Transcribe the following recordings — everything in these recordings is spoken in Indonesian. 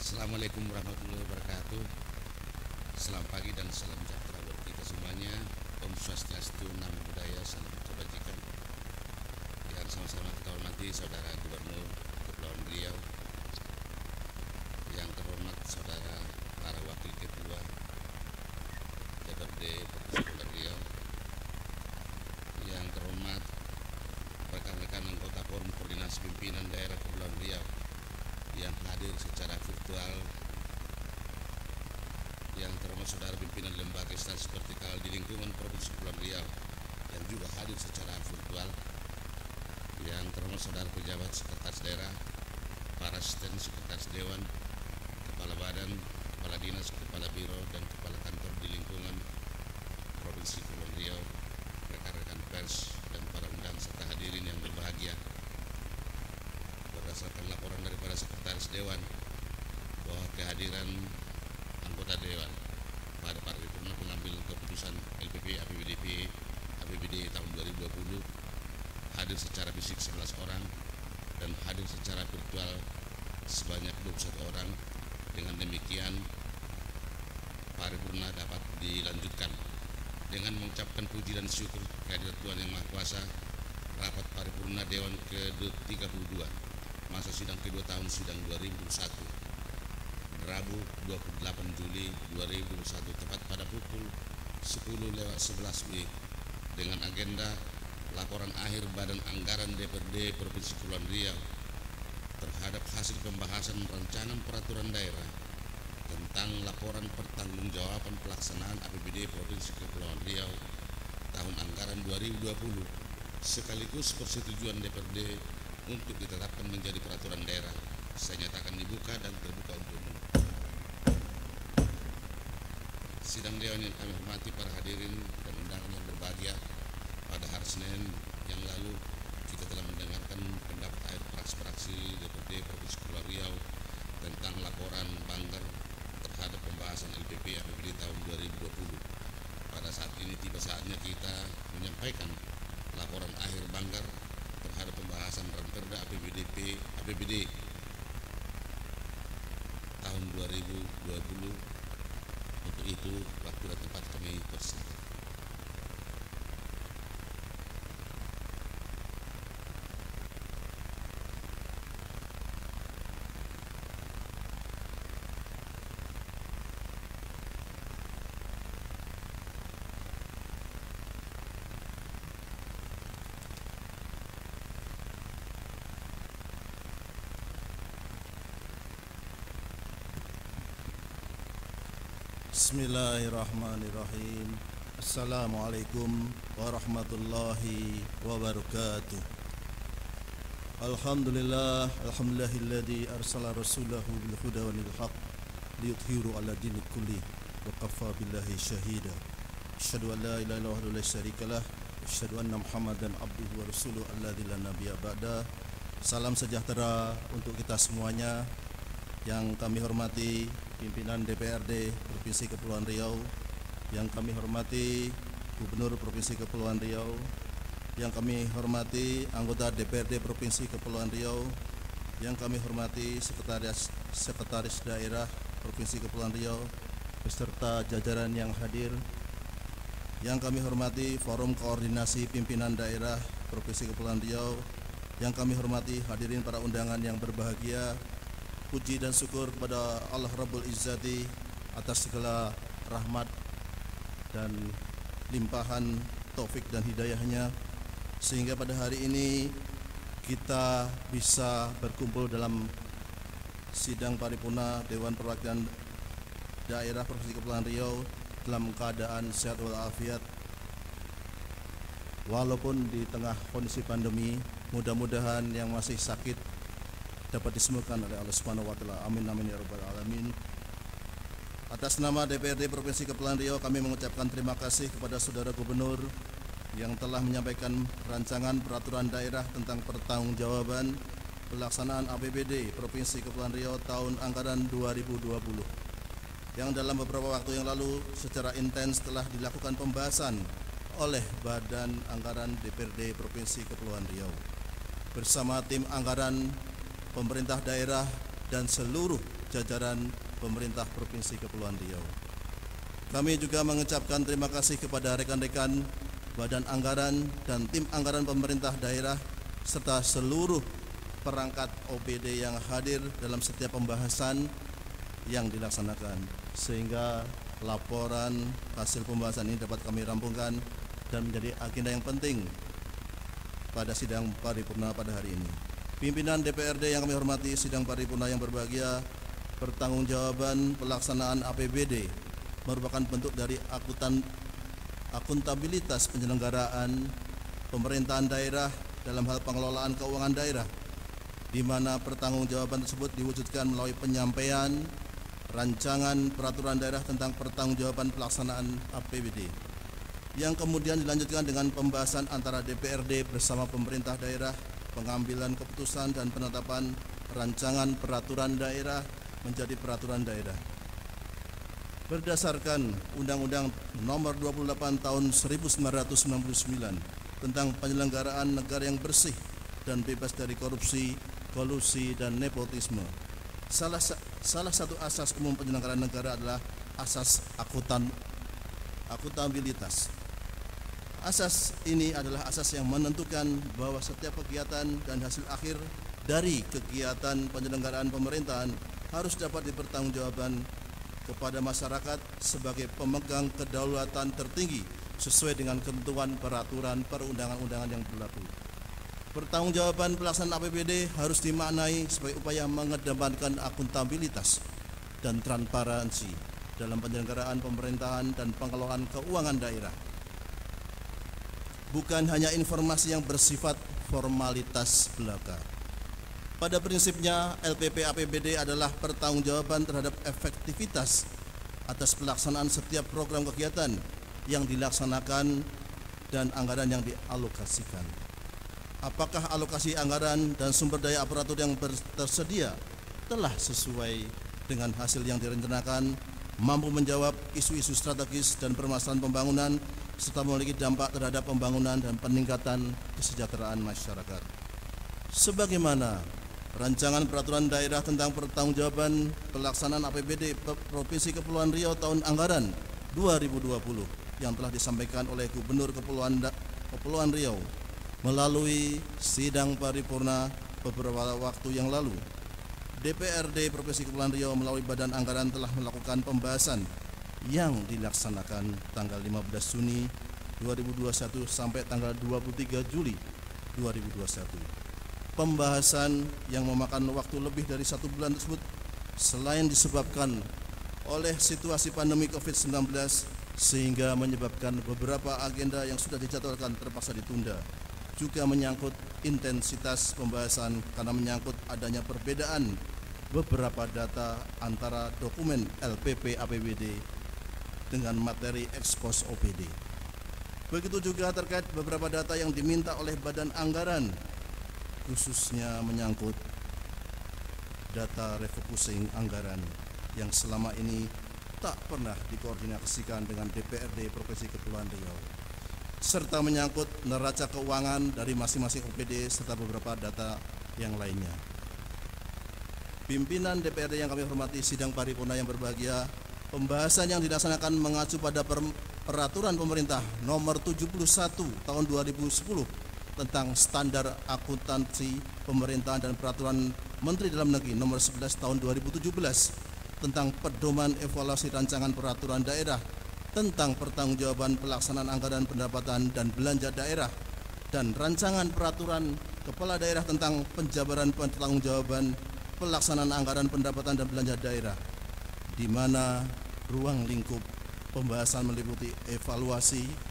Assalamualaikum warahmatullahi wabarakatuh. Selamat pagi dan salam sejahtera buat kita semuanya. Om Swastiastu, Namo Buddhaya, Salam Kebajikan. Yang sama-sama kita hormati Saudara Gubernur Kepulauan Riau, yang terhormat Saudara para Wakil Ketua DPRD Provinsi Kepulauan Riau, yang terhormat rekan-rekan anggota Forum Koordinasi Pimpinan Daerah Kepulauan Riau yang hadir secara virtual, yang terhormat saudara pimpinan lembaga instansi vertikal di lingkungan Provinsi Kepulauan Riau yang juga hadir secara virtual, yang terhormat saudara pejabat sekretaris daerah, para asisten sekretaris dewan, kepala badan, kepala dinas, kepala biro, dan kepala kantor di lingkungan Provinsi Kepulauan Riau, rekan-rekan pers, dan para undang serta hadirin yang berbahagia. Berdasarkan laporan daripada sekretaris dewan bahwa kehadiran anggota dewan pada paripurna pengambil keputusan LPP APBD tahun 2020 hadir secara fisik 11 orang dan hadir secara virtual sebanyak 21 orang. Dengan demikian paripurna dapat dilanjutkan. Dengan mengucapkan puji dan syukur kehadirat Tuhan Yang Maha Kuasa, rapat paripurna Dewan ke-32 masa sidang kedua tahun sidang 2021 Rabu 28 Juli 2021 tepat pada pukul 10:11 WIB dengan agenda laporan akhir Badan Anggaran DPRD Provinsi Kepulauan Riau terhadap hasil pembahasan rancangan peraturan daerah tentang laporan pertanggungjawaban pelaksanaan APBD Provinsi Kepulauan Riau tahun anggaran 2020 sekaligus persetujuan DPRD untuk ditetapkan menjadi peraturan daerah. Saya nyatakan dibuka dan terbuka untuk umum. Sidang dewan yang kami hormati, para hadirin dan undangan yang berbahagia, pada hari Senin yang lalu kita telah mendengarkan pendapat akhir fraksi DPRD Provinsi Kepulauan Riau tentang laporan Banggar terhadap pembahasan LPP APBD tahun 2020. Pada saat ini tiba saatnya kita menyampaikan laporan akhir Banggar terhadap pembahasan Ranperda APBD tahun 2020. Untuk itu waktu dan tempat kami persilakan. Bismillahirrahmanirrahim. Assalamualaikum warahmatullahi wabarakatuh. Alhamdulillahilladzi arsala rasulahu bil huda wa dinil haq liyudhhiru 'ala dini kulli wa kafa billahi syahida. Asyhadu an la ilaha illallah wahdahu la syarikalah wa asyhadu anna Muhammadan abduhu wa rasuluhu alladzi la nabiyya ba'da. Salam sejahtera untuk kita semuanya. Yang kami hormati pimpinan DPRD Provinsi Kepulauan Riau, yang kami hormati Gubernur Provinsi Kepulauan Riau, yang kami hormati anggota DPRD Provinsi Kepulauan Riau, yang kami hormati Sekretaris Daerah Provinsi Kepulauan Riau beserta jajaran yang hadir, yang kami hormati Forum Koordinasi Pimpinan Daerah Provinsi Kepulauan Riau, yang kami hormati hadirin para undangan yang berbahagia. Puji dan syukur kepada Allah Rabbul Izzati atas segala rahmat dan limpahan taufik dan hidayahnya, sehingga pada hari ini kita bisa berkumpul dalam sidang paripurna Dewan Perwakilan Daerah Provinsi Kepulauan Riau dalam keadaan sehat walafiat. Walaupun di tengah kondisi pandemi, mudah-mudahan yang masih sakit dapat disembuhkan oleh Allah Subhanahu wa taala. Amin amin ya rabbal alamin. Atas nama DPRD Provinsi Kepulauan Riau, kami mengucapkan terima kasih kepada Saudara Gubernur yang telah menyampaikan rancangan peraturan daerah tentang pertanggungjawaban pelaksanaan APBD Provinsi Kepulauan Riau tahun anggaran 2020, yang dalam beberapa waktu yang lalu secara intens telah dilakukan pembahasan oleh Badan Anggaran DPRD Provinsi Kepulauan Riau bersama tim anggaran pemerintah daerah dan seluruh jajaran pemerintah Provinsi Kepulauan Riau. Kami juga mengucapkan terima kasih kepada rekan-rekan Badan Anggaran dan tim anggaran pemerintah daerah serta seluruh perangkat OPD yang hadir dalam setiap pembahasan yang dilaksanakan, sehingga laporan hasil pembahasan ini dapat kami rampungkan dan menjadi agenda yang penting pada sidang paripurna pada hari ini. Pimpinan DPRD yang kami hormati, sidang paripurna yang berbahagia, pertanggungjawaban pelaksanaan APBD merupakan bentuk dari akuntabilitas penyelenggaraan pemerintahan daerah dalam hal pengelolaan keuangan daerah, di mana pertanggungjawaban tersebut diwujudkan melalui penyampaian rancangan peraturan daerah tentang pertanggungjawaban pelaksanaan APBD, yang kemudian dilanjutkan dengan pembahasan antara DPRD bersama pemerintah daerah, pengambilan keputusan dan penetapan rancangan peraturan daerah menjadi peraturan daerah. Berdasarkan Undang-Undang Nomor 28 Tahun 1999 tentang penyelenggaraan negara yang bersih dan bebas dari korupsi, kolusi, dan nepotisme, salah satu asas umum penyelenggaraan negara adalah asas akuntabilitas. Asas ini adalah asas yang menentukan bahwa setiap kegiatan dan hasil akhir dari kegiatan penyelenggaraan pemerintahan harus dapat dipertanggungjawabkan kepada masyarakat sebagai pemegang kedaulatan tertinggi sesuai dengan ketentuan peraturan perundang-undangan yang berlaku. Pertanggungjawaban pelaksanaan APBD harus dimaknai sebagai upaya mengedepankan akuntabilitas dan transparansi dalam penyelenggaraan pemerintahan dan pengelolaan keuangan daerah. Bukan hanya informasi yang bersifat formalitas belaka. Pada prinsipnya, LPP APBD adalah pertanggungjawaban terhadap efektivitas atas pelaksanaan setiap program kegiatan yang dilaksanakan dan anggaran yang dialokasikan. Apakah alokasi anggaran dan sumber daya aparatur yang tersedia telah sesuai dengan hasil yang direncanakan, mampu menjawab isu-isu strategis dan permasalahan pembangunan, serta memiliki dampak terhadap pembangunan dan peningkatan kesejahteraan masyarakat. Sebagaimana Rancangan Peraturan Daerah tentang Pertanggungjawaban Pelaksanaan APBD Provinsi Kepulauan Riau tahun anggaran 2020 yang telah disampaikan oleh Gubernur Kepulauan Riau melalui sidang paripurna beberapa waktu yang lalu. DPRD Provinsi Kepulauan Riau melalui Badan Anggaran telah melakukan pembahasan yang dilaksanakan tanggal 15 Juni 2021 sampai tanggal 23 Juli 2021. Pembahasan yang memakan waktu lebih dari 1 bulan tersebut selain disebabkan oleh situasi pandemi COVID-19 sehingga menyebabkan beberapa agenda yang sudah dijadwalkan terpaksa ditunda, juga menyangkut intensitas pembahasan karena menyangkut adanya perbedaan beberapa data antara dokumen LPP APBD dengan materi ekspos OPD. Begitu juga terkait beberapa data yang diminta oleh Badan Anggaran, khususnya menyangkut data refocusing anggaran yang selama ini tak pernah dikoordinasikan dengan DPRD Provinsi Kepulauan Riau, serta menyangkut neraca keuangan dari masing-masing OPD serta beberapa data yang lainnya. Pimpinan DPRD yang kami hormati, sidang paripurna yang berbahagia, pembahasan yang dilaksanakan mengacu pada Peraturan Pemerintah Nomor 71 Tahun 2010 tentang standar akuntansi pemerintahan dan Peraturan Menteri Dalam Negeri Nomor 11 Tahun 2017 tentang pedoman evaluasi rancangan peraturan daerah tentang pertanggungjawaban pelaksanaan anggaran pendapatan dan belanja daerah dan rancangan peraturan kepala daerah tentang penjabaran pertanggungjawaban pelaksanaan anggaran pendapatan dan belanja daerah, di mana ruang lingkup pembahasan meliputi evaluasi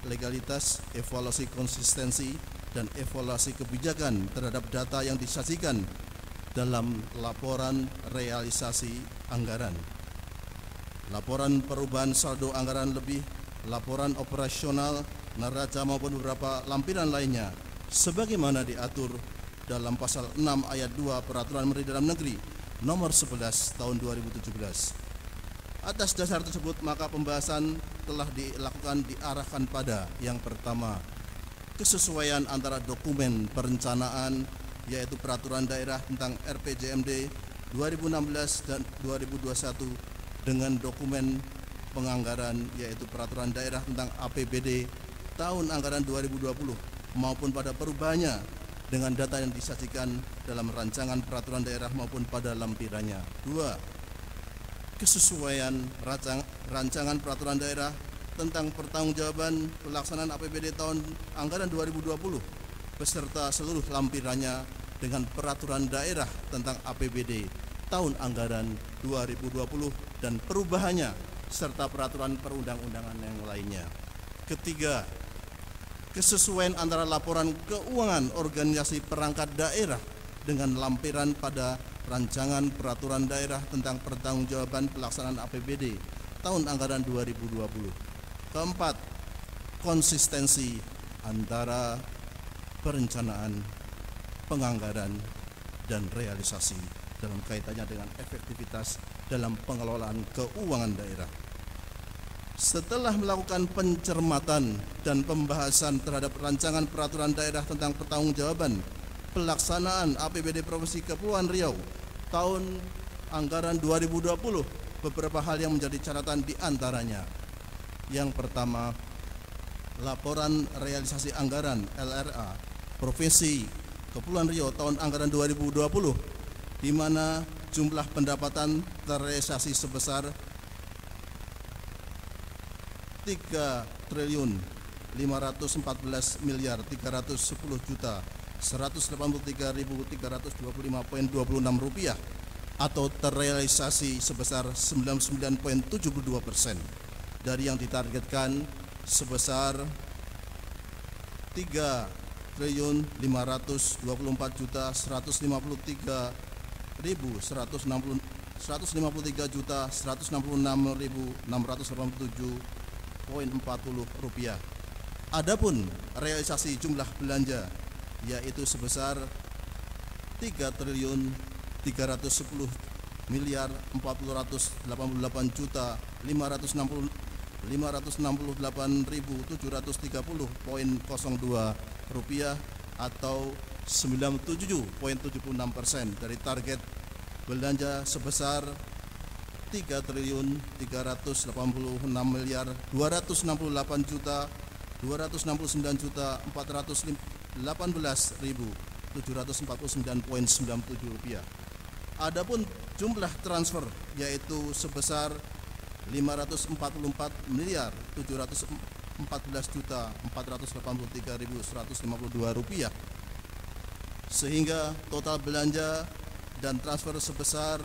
legalitas, evaluasi konsistensi, dan evaluasi kebijakan terhadap data yang disajikan dalam laporan realisasi anggaran, laporan perubahan saldo anggaran lebih, laporan operasional, neraca maupun beberapa lampiran lainnya, sebagaimana diatur dalam pasal 6 ayat 2 Peraturan Menteri Dalam Negeri Nomor 11 Tahun 2017. Atas dasar tersebut, maka pembahasan telah diarahkan pada yang pertama, kesesuaian antara dokumen perencanaan yaitu peraturan daerah tentang RPJMD 2016 dan 2021 dengan dokumen penganggaran yaitu peraturan daerah tentang APBD tahun anggaran 2020 maupun pada perubahannya dengan data yang disajikan dalam rancangan peraturan daerah maupun pada lampirannya. 2. Kesesuaian rancangan peraturan daerah tentang pertanggungjawaban pelaksanaan APBD tahun anggaran 2020 beserta seluruh lampirannya dengan peraturan daerah tentang APBD tahun anggaran 2020 dan perubahannya serta peraturan perundang-undangan yang lainnya. Ketiga, kesesuaian antara laporan keuangan organisasi perangkat daerah dengan lampiran pada rancangan peraturan daerah tentang pertanggungjawaban pelaksanaan APBD tahun anggaran 2020. Keempat, konsistensi antara perencanaan, penganggaran, dan realisasi dalam kaitannya dengan efektivitas dalam pengelolaan keuangan daerah. Setelah melakukan pencermatan dan pembahasan terhadap rancangan peraturan daerah tentang pertanggungjawaban pelaksanaan APBD Provinsi Kepulauan Riau tahun anggaran 2020, beberapa hal yang menjadi catatan di antaranya. Yang pertama, laporan realisasi anggaran LRA Provinsi Kepulauan Riau tahun anggaran 2020 di mana jumlah pendapatan terrealisasi sebesar 3.310.310.183.325.26 atau terrealisasi sebesar 99,72% dari yang ditargetkan sebesar 3.153.167.640 rupiah. Adapun realisasi jumlah belanja yaitu sebesar 3.368.568.730.02 rupiah atau 97,76% dari target belanja sebesar 3.269.418.749,97 rupiah. Adapun jumlah transfer yaitu sebesar 544.714.483.152 rupiah, sehingga total belanja dan transfer sebesar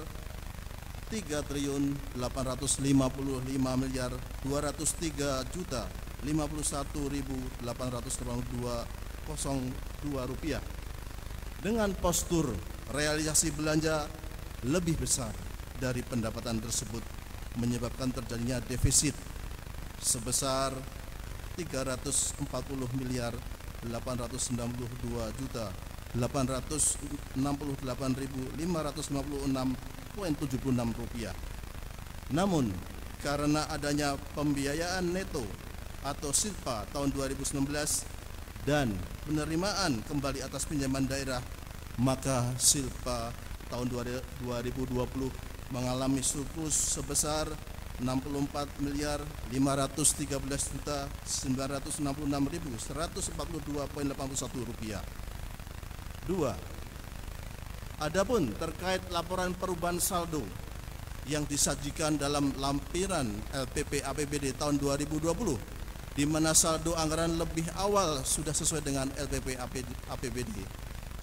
3.853.251.882.02 rupiah. Dengan postur realisasi belanja lebih besar dari pendapatan tersebut menyebabkan terjadinya defisit sebesar 340.868.556.76 rupiah. Namun karena adanya pembiayaan neto atau SILPA tahun 2019 dan penerimaan kembali atas pinjaman daerah, maka SILPA tahun 2020 mengalami surplus sebesar 64.913.966.142,81 rupiah. 2. Adapun terkait laporan perubahan saldo yang disajikan dalam lampiran LPP APBD tahun 2020, di mana saldo anggaran lebih awal sudah sesuai dengan LPP APBD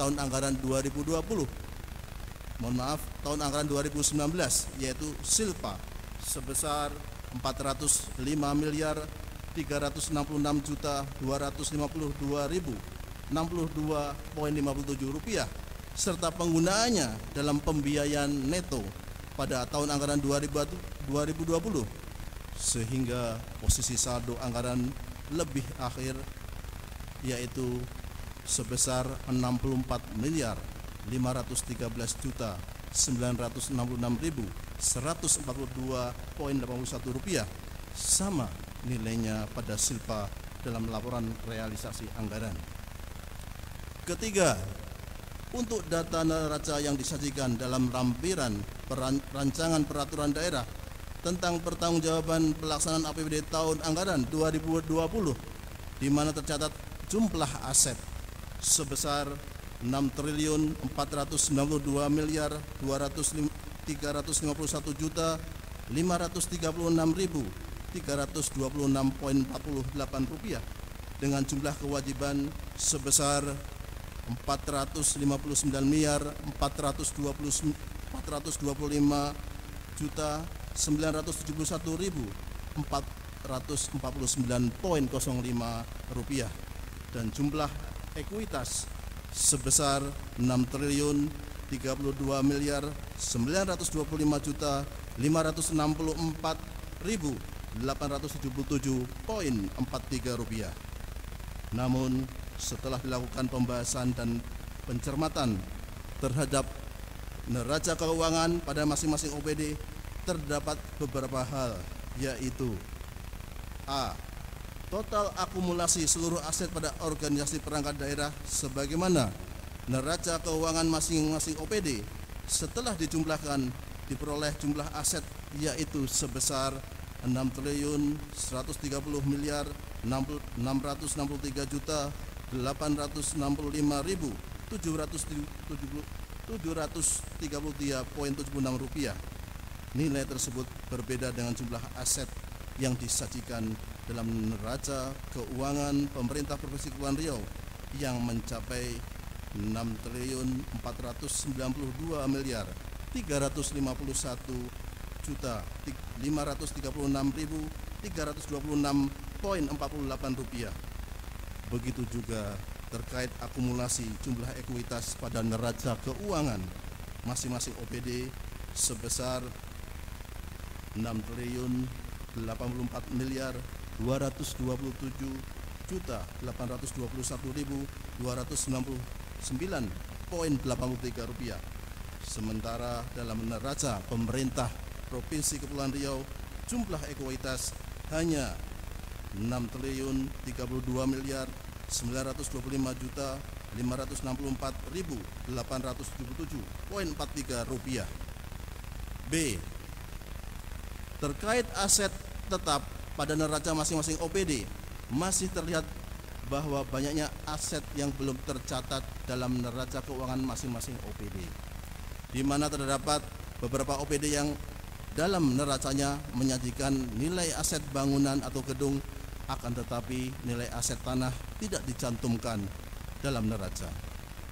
tahun anggaran 2020. Tahun anggaran 2019 yaitu SILPA sebesar 405.362.252.062,57 rupiah serta penggunaannya dalam pembiayaan neto pada tahun anggaran 2020, sehingga posisi saldo anggaran lebih akhir yaitu sebesar 64.966.142,81 rupiah, sama nilainya pada SILPA dalam laporan realisasi anggaran. Ketiga, untuk data neraca yang disajikan dalam lampiran rancangan peraturan daerah tentang pertanggungjawaban pelaksanaan APBD tahun anggaran 2020, di mana tercatat jumlah aset sebesar 6.492.336.326,48 rupiah, dengan jumlah kewajiban sebesar 459.425.421.449,05 rupiah, dan jumlah ekuitas sebesar 6.324.564.877,43 rupiah. Namun setelah dilakukan pembahasan dan pencermatan terhadap neraca keuangan pada masing-masing OPD, terdapat beberapa hal, yaitu: A. Total akumulasi seluruh aset pada organisasi perangkat daerah sebagaimana neraca keuangan masing-masing OPD setelah dijumlahkan diperoleh jumlah aset, yaitu sebesar 6.635.733,76 rupiah. Nilai tersebut berbeda dengan jumlah aset yang disajikan dalam neraca keuangan pemerintah Provinsi Kepulauan Riau yang mencapai 6.451.536.326,48 rupiah. Begitu juga terkait akumulasi jumlah ekuitas pada neraca keuangan masing-masing OPD sebesar 6.427.821.299,83 rupiah. Sementara dalam neraca pemerintah Provinsi Kepulauan Riau jumlah ekuitas hanya 6.925.964.877,43 rupiah. B. Terkait aset tetap pada neraca masing-masing OPD, masih terlihat bahwa banyaknya aset yang belum tercatat dalam neraca keuangan masing-masing OPD, di mana terdapat beberapa OPD yang dalam neracanya menyajikan nilai aset bangunan atau gedung, akan tetapi nilai aset tanah tidak dicantumkan dalam neraca.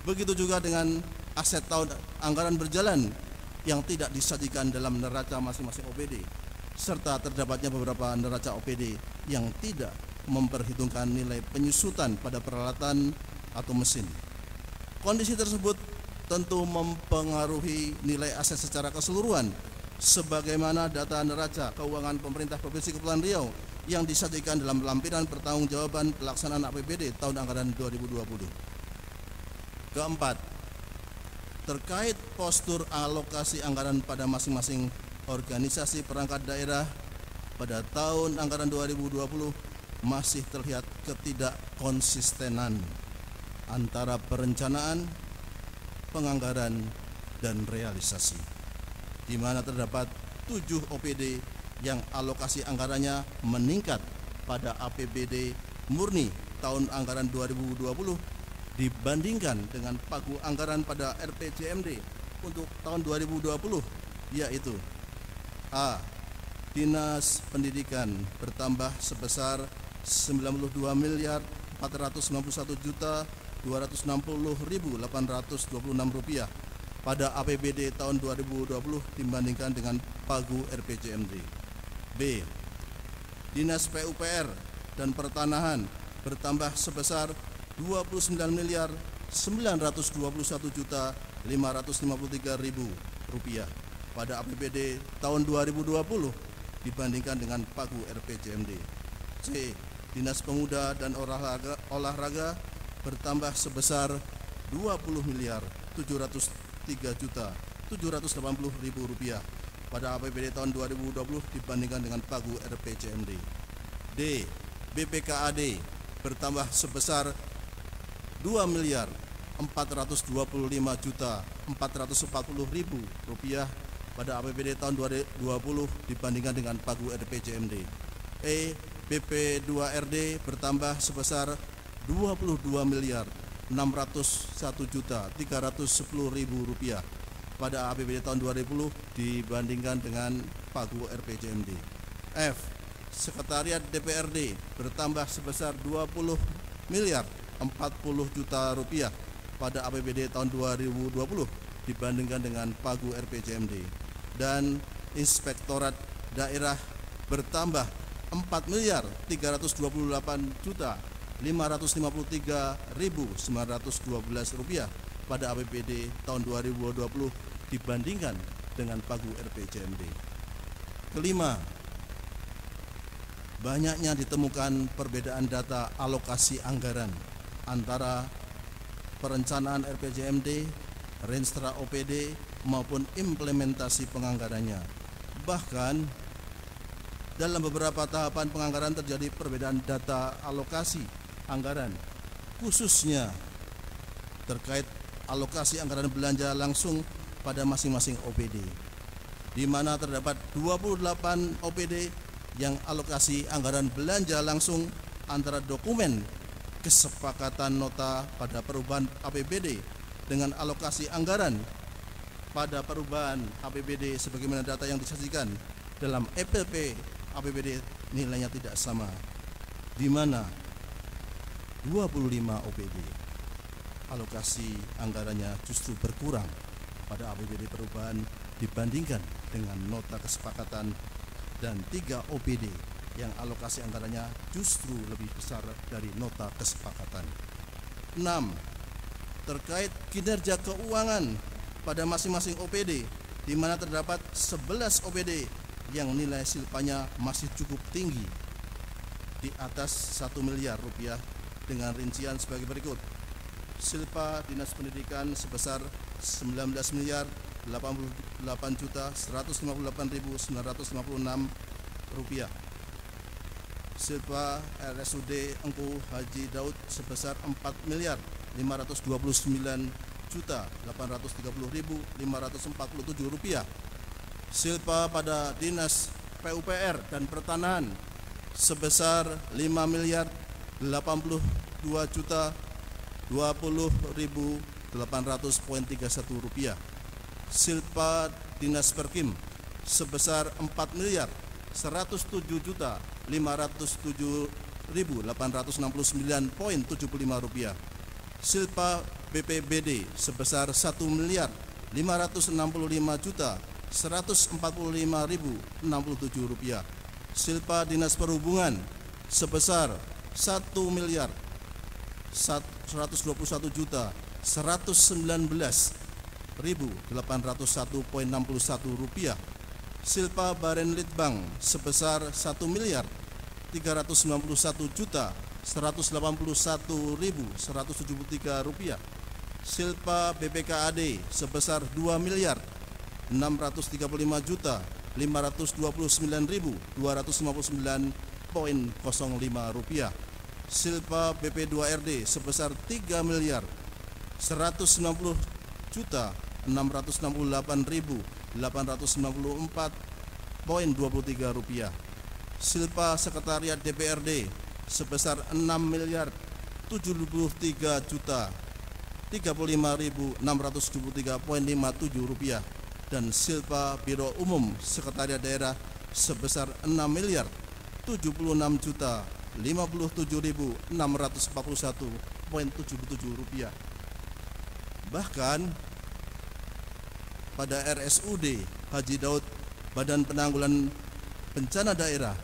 Begitu juga dengan aset tahun anggaran berjalan yang tidak disajikan dalam neraca masing-masing OPD, serta terdapatnya beberapa neraca OPD yang tidak memperhitungkan nilai penyusutan pada peralatan atau mesin. Kondisi tersebut tentu mempengaruhi nilai aset secara keseluruhan, sebagaimana data neraca keuangan pemerintah Provinsi Kepulauan Riau yang disajikan dalam lampiran pertanggungjawaban pelaksanaan APBD tahun anggaran 2020. Keempat, terkait postur alokasi anggaran pada masing-masing organisasi perangkat daerah pada tahun anggaran 2020 masih terlihat ketidakkonsistenan antara perencanaan, penganggaran, dan realisasi, di mana terdapat 7 OPD yang alokasi anggarannya meningkat pada APBD murni tahun anggaran 2020 dibandingkan dengan pagu anggaran pada RPJMD untuk tahun 2020, yaitu: A. Dinas Pendidikan bertambah sebesar 92.491.260.826 rupiah pada APBD tahun 2020 dibandingkan dengan pagu RPJMD. B. Dinas PUPR dan Pertanahan bertambah sebesar 29.921.553.000 rupiah pada APBD tahun 2020 dibandingkan dengan pagu RPJMD. C. Dinas Pemuda dan Olahraga bertambah sebesar 20.703.780.000 rupiah pada APBD tahun 2020 dibandingkan dengan pagu RPJMD. D. BPKAD bertambah sebesar 2.421.700.000 Rp425.440.000 pada APBD tahun 2020 dibandingkan dengan pagu RPJMD. BP2RD bertambah sebesar Rp22.601.310.000 pada APBD tahun 2020 dibandingkan dengan pagu RPJMD. F. Sekretariat DPRD bertambah sebesar Rp20.040.000 pada APBD tahun 2020 dibandingkan dengan pagu RPJMD. Dan Inspektorat Daerah bertambah Rp4.328.553.912 pada APBD tahun 2020 dibandingkan dengan pagu RPJMD. Kelima, banyaknya ditemukan perbedaan data alokasi anggaran antara perencanaan RPJMD, Renstra OPD maupun implementasi penganggarannya. Bahkan dalam beberapa tahapan penganggaran terjadi perbedaan data alokasi anggaran, khususnya terkait alokasi anggaran belanja langsung pada masing-masing OPD, di mana terdapat 28 OPD yang alokasi anggaran belanja langsung antara dokumen kesepakatan nota pada perubahan APBD dengan alokasi anggaran pada perubahan APBD sebagaimana data yang disajikan dalam EPP APBD nilainya tidak sama, di mana 25 OPD alokasi anggarannya justru berkurang pada APBD perubahan dibandingkan dengan nota kesepakatan, dan 3 OPD yang alokasi anggarannya justru lebih besar dari nota kesepakatan. 6. Terkait kinerja keuangan pada masing-masing OPD, di mana terdapat 11 OPD yang nilai silpanya masih cukup tinggi di atas Rp1 miliar dengan rincian sebagai berikut. Silpa Dinas Pendidikan sebesar Rp19.158.956. Silpa RSUD Engku Haji Daud sebesar Rp4.529.830.547. Silpa pada Dinas PUPR dan Pertanahan sebesar Rp5.082.20.800.31. Silpa Dinas Perkim sebesar Rp4.107.507.869.75. Silpa BPBD sebesar Rp1.555.145.067. Silpa Dinas Perhubungan sebesar Rp1.121.119.801.61. Silpa Baren Litbang sebesar Rp1.391.181.173. Silpa BPKAD sebesar Rp2.635.529.259.05. Silpa BP2RD sebesar Rp3.190.868.894.23. Silpa Sekretariat DPRD sebesar Rp6.035.673.57. Dan Silpa Biro Umum Sekretariat Daerah sebesar Rp6.057.057.641.77. Bahkan pada RSUD Haji Daud, Badan Penanggulangan Bencana Daerah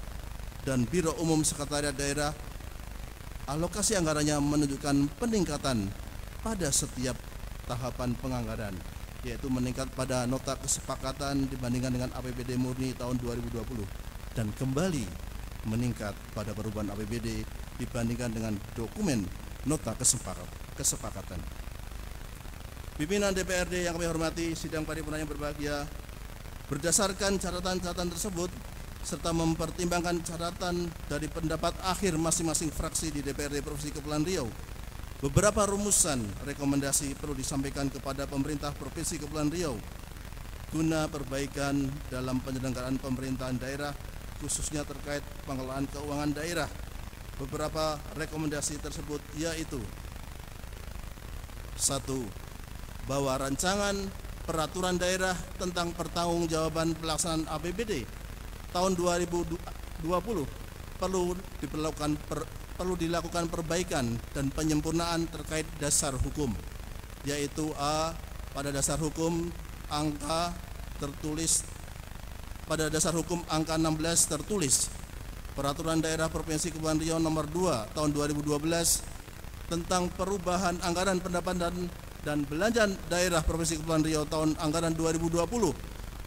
dan Biro Umum Sekretariat Daerah, alokasi anggarannya menunjukkan peningkatan pada setiap tahapan penganggaran, yaitu meningkat pada nota kesepakatan dibandingkan dengan APBD murni tahun 2020 dan kembali meningkat pada perubahan APBD dibandingkan dengan dokumen nota kesepakatan. Pimpinan DPRD yang kami hormati, sidang paripurna yang berbahagia, berdasarkan catatan-catatan tersebut serta mempertimbangkan catatan dari pendapat akhir masing-masing fraksi di DPRD Provinsi Kepulauan Riau, Beberapa rumusan rekomendasi perlu disampaikan kepada pemerintah Provinsi Kepulauan Riau guna perbaikan dalam penyelenggaraan pemerintahan daerah, khususnya terkait pengelolaan keuangan daerah. Beberapa rekomendasi tersebut yaitu: 1. Bahwa rancangan peraturan daerah tentang pertanggungjawaban pelaksanaan APBD tahun 2020 perlu dilakukan perbaikan dan penyempurnaan terkait dasar hukum, yaitu A. Pada dasar hukum angka 16 tertulis Peraturan Daerah Provinsi Kepulauan Riau Nomor 2 Tahun 2012 tentang perubahan anggaran pendapatan dan belanja daerah Provinsi Kepulauan Riau tahun anggaran 2020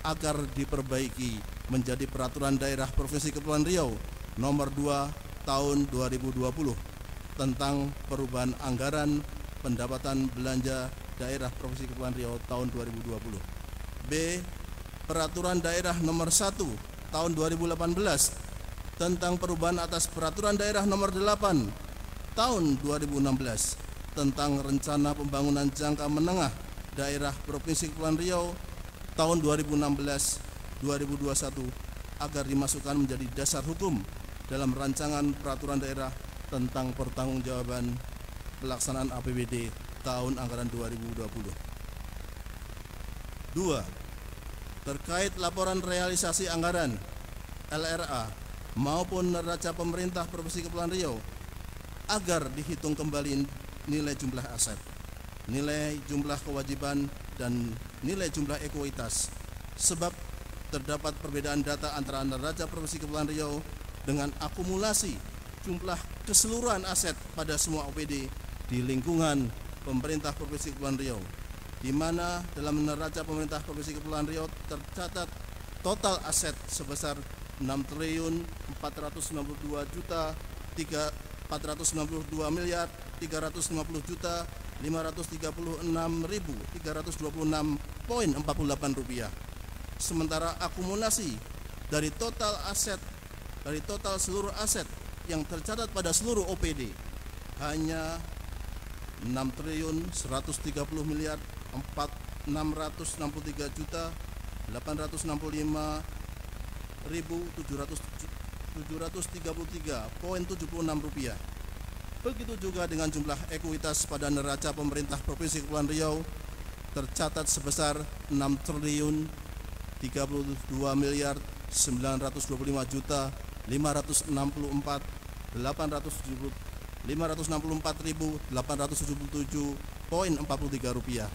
agar diperbaiki menjadi Peraturan Daerah Provinsi Kepulauan Riau Nomor 2 Tahun 2020 tentang perubahan anggaran pendapatan belanja daerah Provinsi Kepulauan Riau tahun 2020. B. Peraturan Daerah Nomor 1 Tahun 2018 tentang perubahan atas Peraturan Daerah Nomor 8 Tahun 2016 tentang Rencana Pembangunan Jangka Menengah Daerah Provinsi Kepulauan Riau tahun 2016-2021 agar dimasukkan menjadi dasar hukum dalam rancangan peraturan daerah tentang pertanggungjawaban pelaksanaan APBD tahun anggaran 2020. 2. Terkait laporan realisasi anggaran LRA maupun neraca pemerintah Provinsi Kepulauan Riau agar dihitung kembali nilai jumlah aset, nilai jumlah kewajiban, dan nilai jumlah ekuitas, sebab terdapat perbedaan data antara neraca Provinsi Kepulauan Riau dengan akumulasi jumlah keseluruhan aset pada semua OPD di lingkungan pemerintah Provinsi Kepulauan Riau, di mana dalam neraca pemerintah Provinsi Kepulauan Riau tercatat total aset sebesar 6.450.350.536.326.326,48 rupiah. Sementara akumulasi dari total seluruh aset yang tercatat pada seluruh OPD hanya 6.635.663.733,76 rupiah. Begitu juga dengan jumlah ekuitas pada neraca pemerintah Provinsi Kepulauan Riau tercatat sebesar 6.324.877.564.877,43 rupiah.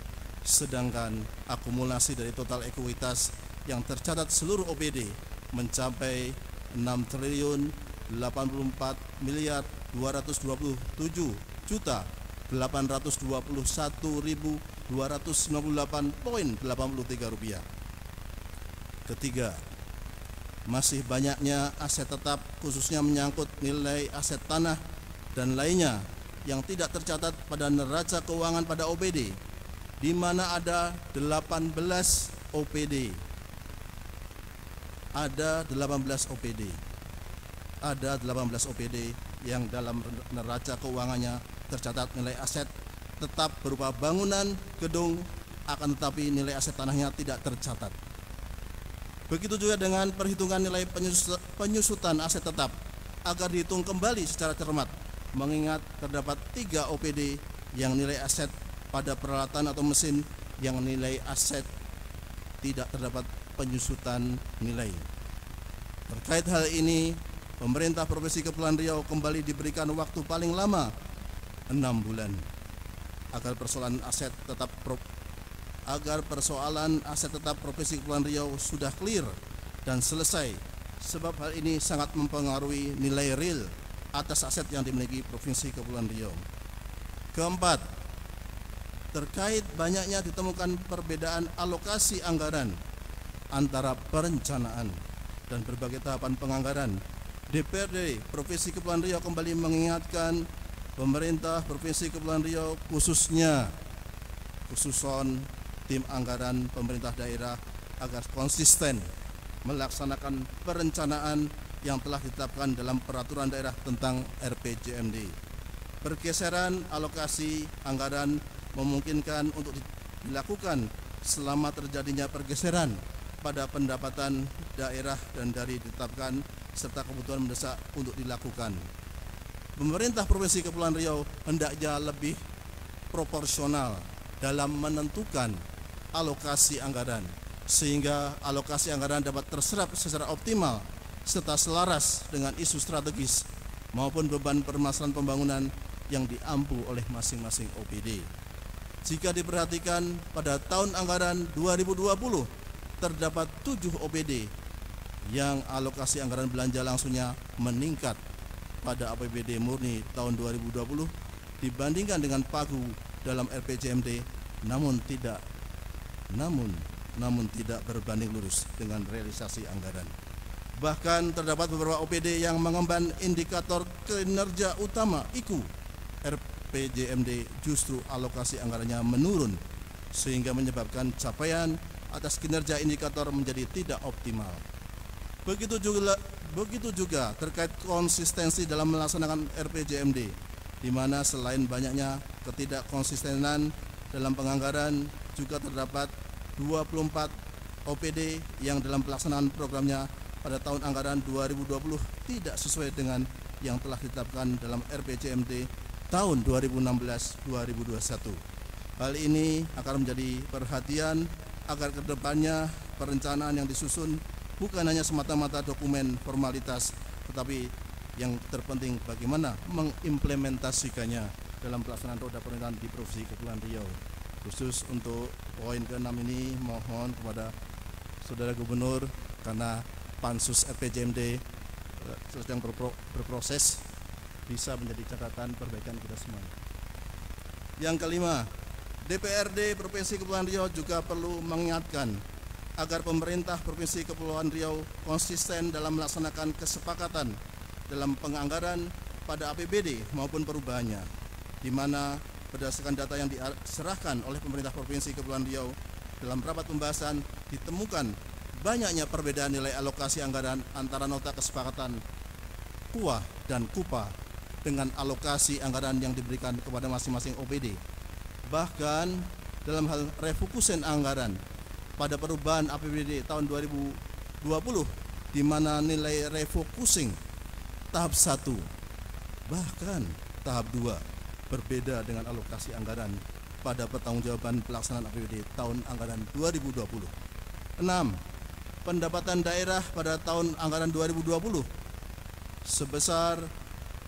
Sedangkan akumulasi dari total ekuitas yang tercatat seluruh OPD mencapai 6.421.221.298,83 rupiah. Ketiga, masih banyaknya aset tetap khususnya menyangkut nilai aset tanah dan lainnya yang tidak tercatat pada neraca keuangan pada OPD, di mana ada 18 OPD. Ada 18 OPD yang dalam neraca keuangannya tercatat nilai aset tetap berupa bangunan, gedung, akan tetapi nilai aset tanahnya tidak tercatat. Begitu juga dengan perhitungan nilai penyusutan aset tetap agar dihitung kembali secara cermat, mengingat terdapat 3 OPD yang nilai aset pada peralatan atau mesin yang nilai aset tidak terdapat penyusutan nilai. Terkait hal ini, pemerintah Provinsi Kepulauan Riau kembali diberikan waktu paling lama 6 bulan agar persoalan aset tetap Provinsi Kepulauan Riau sudah clear dan selesai, sebab hal ini sangat mempengaruhi nilai real atas aset yang dimiliki Provinsi Kepulauan Riau. Keempat, terkait banyaknya ditemukan perbedaan alokasi anggaran antara perencanaan dan berbagai tahapan penganggaran, DPRD Provinsi Kepulauan Riau kembali mengingatkan pemerintah Provinsi Kepulauan Riau khususnya tim anggaran pemerintah daerah agar konsisten melaksanakan perencanaan yang telah ditetapkan dalam peraturan daerah tentang RPJMD. Pergeseran alokasi anggaran memungkinkan untuk dilakukan selama terjadinya pergeseran pada pendapatan daerah dan dari ditetapkan serta kebutuhan mendesak untuk dilakukan. Pemerintah Provinsi Kepulauan Riau hendaknya lebih proporsional dalam menentukan alokasi anggaran, sehingga alokasi anggaran dapat terserap secara optimal serta selaras dengan isu strategis maupun beban permasalahan pembangunan yang diampu oleh masing-masing OPD. Jika diperhatikan, pada tahun anggaran 2020 terdapat 7 OPD yang alokasi anggaran belanja langsungnya meningkat pada APBD murni tahun 2020 dibandingkan dengan pagu dalam RPJMD, namun tidak berbanding lurus dengan realisasi anggaran. Bahkan terdapat beberapa OPD yang mengemban indikator kinerja utama IKU RPJMD justru alokasi anggarannya menurun, sehingga menyebabkan capaian atas kinerja indikator menjadi tidak optimal. Begitu juga terkait konsistensi dalam melaksanakan RPJMD, di mana selain banyaknya ketidakkonsistenan dalam penganggaran, juga terdapat 24 OPD yang dalam pelaksanaan programnya pada tahun anggaran 2020 tidak sesuai dengan yang telah ditetapkan dalam RPJMD tahun 2016-2021. Hal ini akan menjadi perhatian agar kedepannya perencanaan yang disusun bukan hanya semata-mata dokumen formalitas, tetapi yang terpenting bagaimana mengimplementasikannya dalam pelaksanaan roda pemerintahan di Provinsi Kepulauan Riau. Khusus untuk poin ke-6 ini mohon kepada Saudara Gubernur, karena Pansus RPJMD sedang berproses, bisa menjadi catatan perbaikan kita semua. Yang kelima, DPRD Provinsi Kepulauan Riau juga perlu mengingatkan agar pemerintah Provinsi Kepulauan Riau konsisten dalam melaksanakan kesepakatan dalam penganggaran pada APBD maupun perubahannya, di mana berdasarkan data yang diserahkan oleh pemerintah Provinsi Kepulauan Riau dalam rapat pembahasan ditemukan banyaknya perbedaan nilai alokasi anggaran antara nota kesepakatan KUA dan KUPA dengan alokasi anggaran yang diberikan kepada masing-masing OPD. Bahkan dalam hal refokusen anggaran pada perubahan APBD tahun 2020, di mana nilai refocusing tahap 1 bahkan tahap 2 berbeda dengan alokasi anggaran pada pertanggungjawaban pelaksanaan APBD tahun anggaran 2020. 6. Pendapatan daerah pada tahun anggaran 2020 sebesar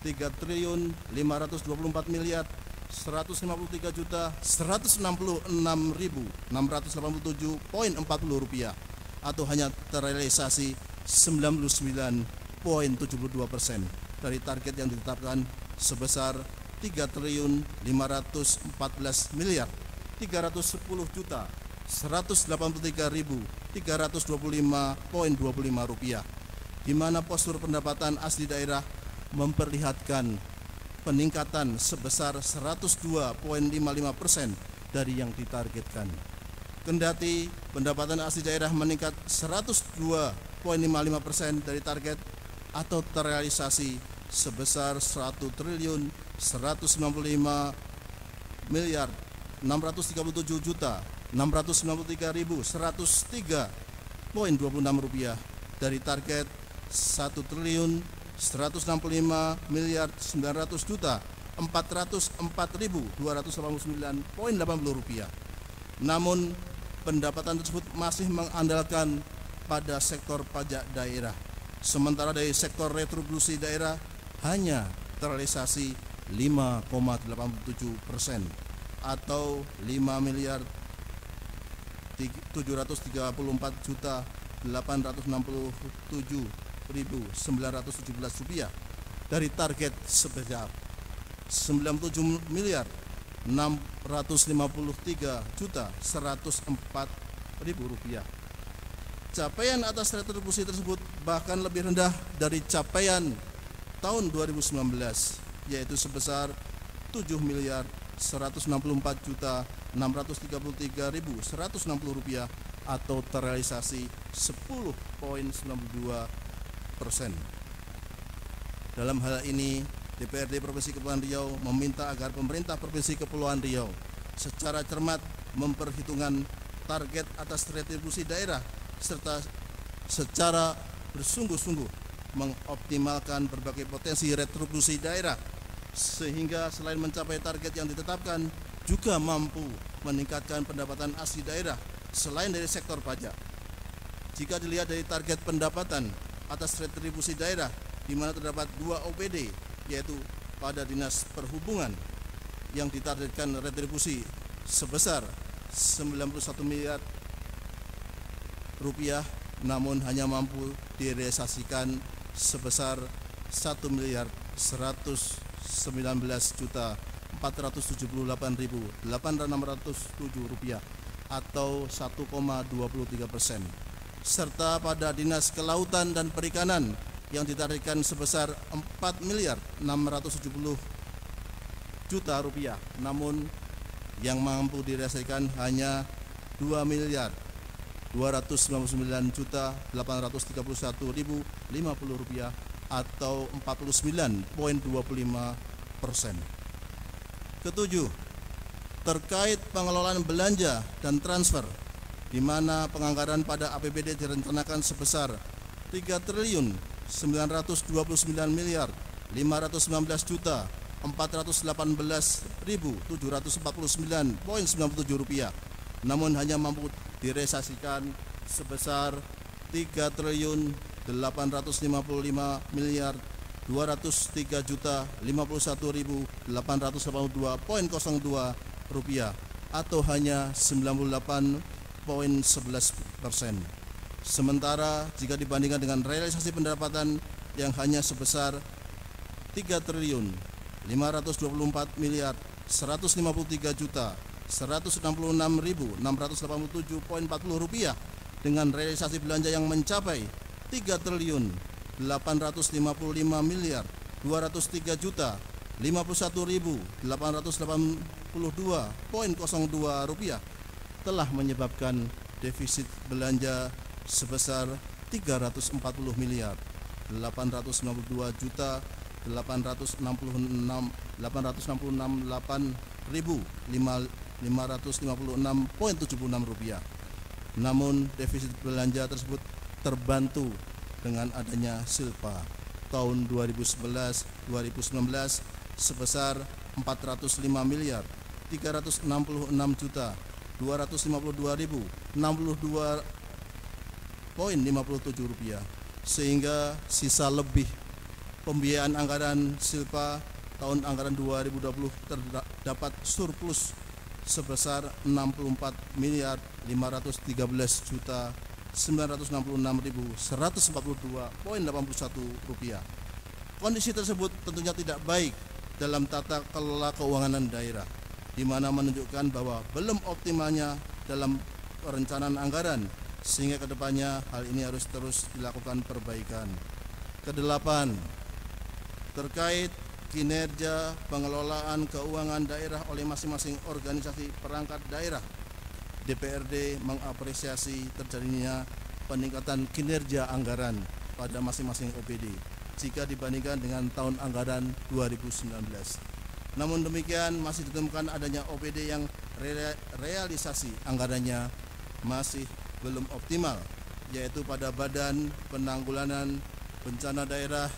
3.523.166.667.40 rupiah, atau hanya terrealisasi 99,72% dari target yang ditetapkan sebesar 3.514.310.183.325,25 rupiah, di mana postur pendapatan asli daerah memperlihatkan peningkatan sebesar 102,55% dari yang ditargetkan. Kendati pendapatan asli daerah meningkat 102,55% dari target atau terrealisasi sebesar 1.637.693.103,26 rupiah dari target 1.190.900.404.289,80 rupiah. Namun pendapatan tersebut masih mengandalkan pada sektor pajak daerah, sementara dari sektor retribusi daerah hanya terrealisasi 5,87% atau 5.344.867.917 rupiah dari target sebesar 97.653.104.000 rupiah. Capaian atas retribusi tersebut bahkan lebih rendah dari capaian tahun 2019, yaitu sebesar 7.164.633.160 rupiah atau terrealisasi 10,92%. Dalam hal ini DPRD Provinsi Kepulauan Riau meminta agar pemerintah Provinsi Kepulauan Riau secara cermat memperhitungkan target atas retribusi daerah serta secara bersungguh-sungguh mengoptimalkan berbagai potensi retribusi daerah sehingga selain mencapai target yang ditetapkan juga mampu meningkatkan pendapatan asli daerah selain dari sektor pajak. Jika dilihat dari target pendapatan atas retribusi daerah di mana terdapat 2 OPD yaitu pada Dinas Perhubungan yang ditargetkan retribusi sebesar 91 miliar rupiah namun hanya mampu direalisasikan sebesar 1.119.478.607 rupiah atau 1,23%. Serta pada Dinas Kelautan dan Perikanan yang ditargetkan sebesar 4.670.000.000 rupiah namun yang mampu direalisasikan hanya 2.299.831.050 rupiah atau 49,25%. Ketujuh, terkait pengelolaan belanja dan transfer di mana penganggaran pada APBD direncanakan sebesar 3.919.418.749,97 rupiah namun hanya mampu direalisasikan sebesar 3.803.882.002 rupiah atau hanya 98,11%. Sementara jika dibandingkan dengan realisasi pendapatan yang hanya sebesar 3.553.166.687.40 rupiah dengan realisasi belanja yang mencapai 3.855.203.51.882.02 rupiah telah menyebabkan defisit belanja sebesar 340.866.556.76 rupiah. Namun defisit belanja tersebut terbantu dengan adanya Silpa tahun 2011-2019 sebesar 405.366.252.062,57 rupiah sehingga sisa lebih pembiayaan anggaran Silpa tahun anggaran 2020 terdapat surplus sebesar 64.966.142.81 rupiah. Kondisi tersebut tentunya tidak baik dalam tata kelola keuangan daerah, di mana menunjukkan bahwa belum optimalnya dalam perencanaan anggaran, sehingga kedepannya hal ini harus terus dilakukan perbaikan. Kedelapan, terkait kinerja pengelolaan keuangan daerah oleh masing-masing organisasi perangkat daerah, DPRD mengapresiasi terjadinya peningkatan kinerja anggaran pada masing-masing OPD jika dibandingkan dengan tahun anggaran 2019. Namun demikian masih ditemukan adanya OPD yang realisasi anggarannya masih belum optimal, yaitu pada Badan Penanggulangan Bencana Daerah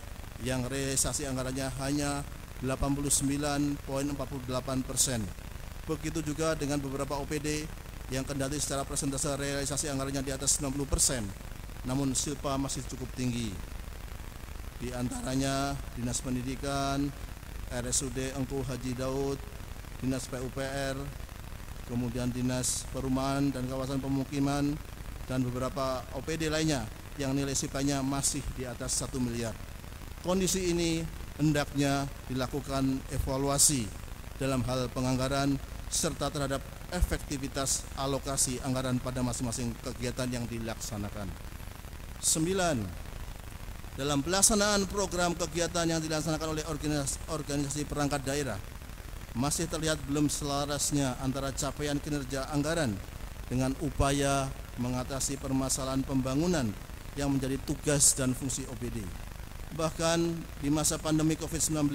yang realisasi anggarannya hanya 89,48%. Begitu juga dengan beberapa OPD yang kendati secara persentase realisasi anggarannya di atas 90%, namun Silpa masih cukup tinggi. Di antaranya Dinas Pendidikan, RSUD Engku Haji Daud, Dinas PUPR, kemudian Dinas Perumahan dan Kawasan Pemukiman, dan beberapa OPD lainnya yang nilai Silpanya masih di atas 1 miliar. Kondisi ini hendaknya dilakukan evaluasi dalam hal penganggaran serta terhadap efektivitas alokasi anggaran pada masing-masing kegiatan yang dilaksanakan. 9. Dalam pelaksanaan program kegiatan yang dilaksanakan oleh organisasi perangkat daerah, masih terlihat belum selarasnya antara capaian kinerja anggaran dengan upaya mengatasi permasalahan pembangunan yang menjadi tugas dan fungsi OPD. Bahkan di masa pandemi COVID-19,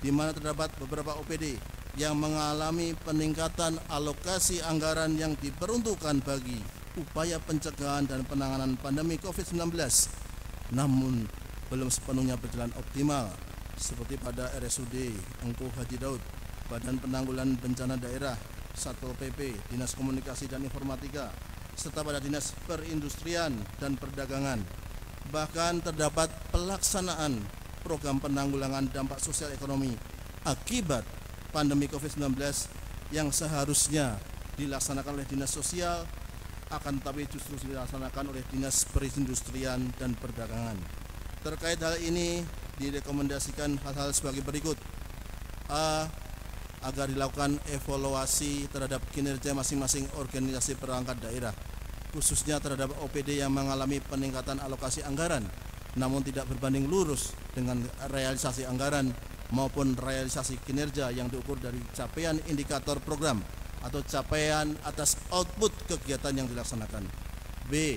di mana terdapat beberapa OPD yang mengalami peningkatan alokasi anggaran yang diperuntukkan bagi upaya pencegahan dan penanganan pandemi COVID-19, namun belum sepenuhnya berjalan optimal, seperti pada RSUD Engku Haji Daud, Badan Penanggulangan Bencana Daerah, Satpol PP, Dinas Komunikasi dan Informatika, serta pada Dinas Perindustrian dan Perdagangan. Bahkan terdapat pelaksanaan program penanggulangan dampak sosial ekonomi akibat pandemi COVID-19 yang seharusnya dilaksanakan oleh Dinas Sosial, akan tetapi justru dilaksanakan oleh Dinas Perindustrian dan Perdagangan. Terkait hal ini direkomendasikan hal-hal sebagai berikut. A. Agar dilakukan evaluasi terhadap kinerja masing-masing organisasi perangkat daerah, khususnya terhadap OPD yang mengalami peningkatan alokasi anggaran namun tidak berbanding lurus dengan realisasi anggaran maupun realisasi kinerja yang diukur dari capaian indikator program atau capaian atas output kegiatan yang dilaksanakan. B.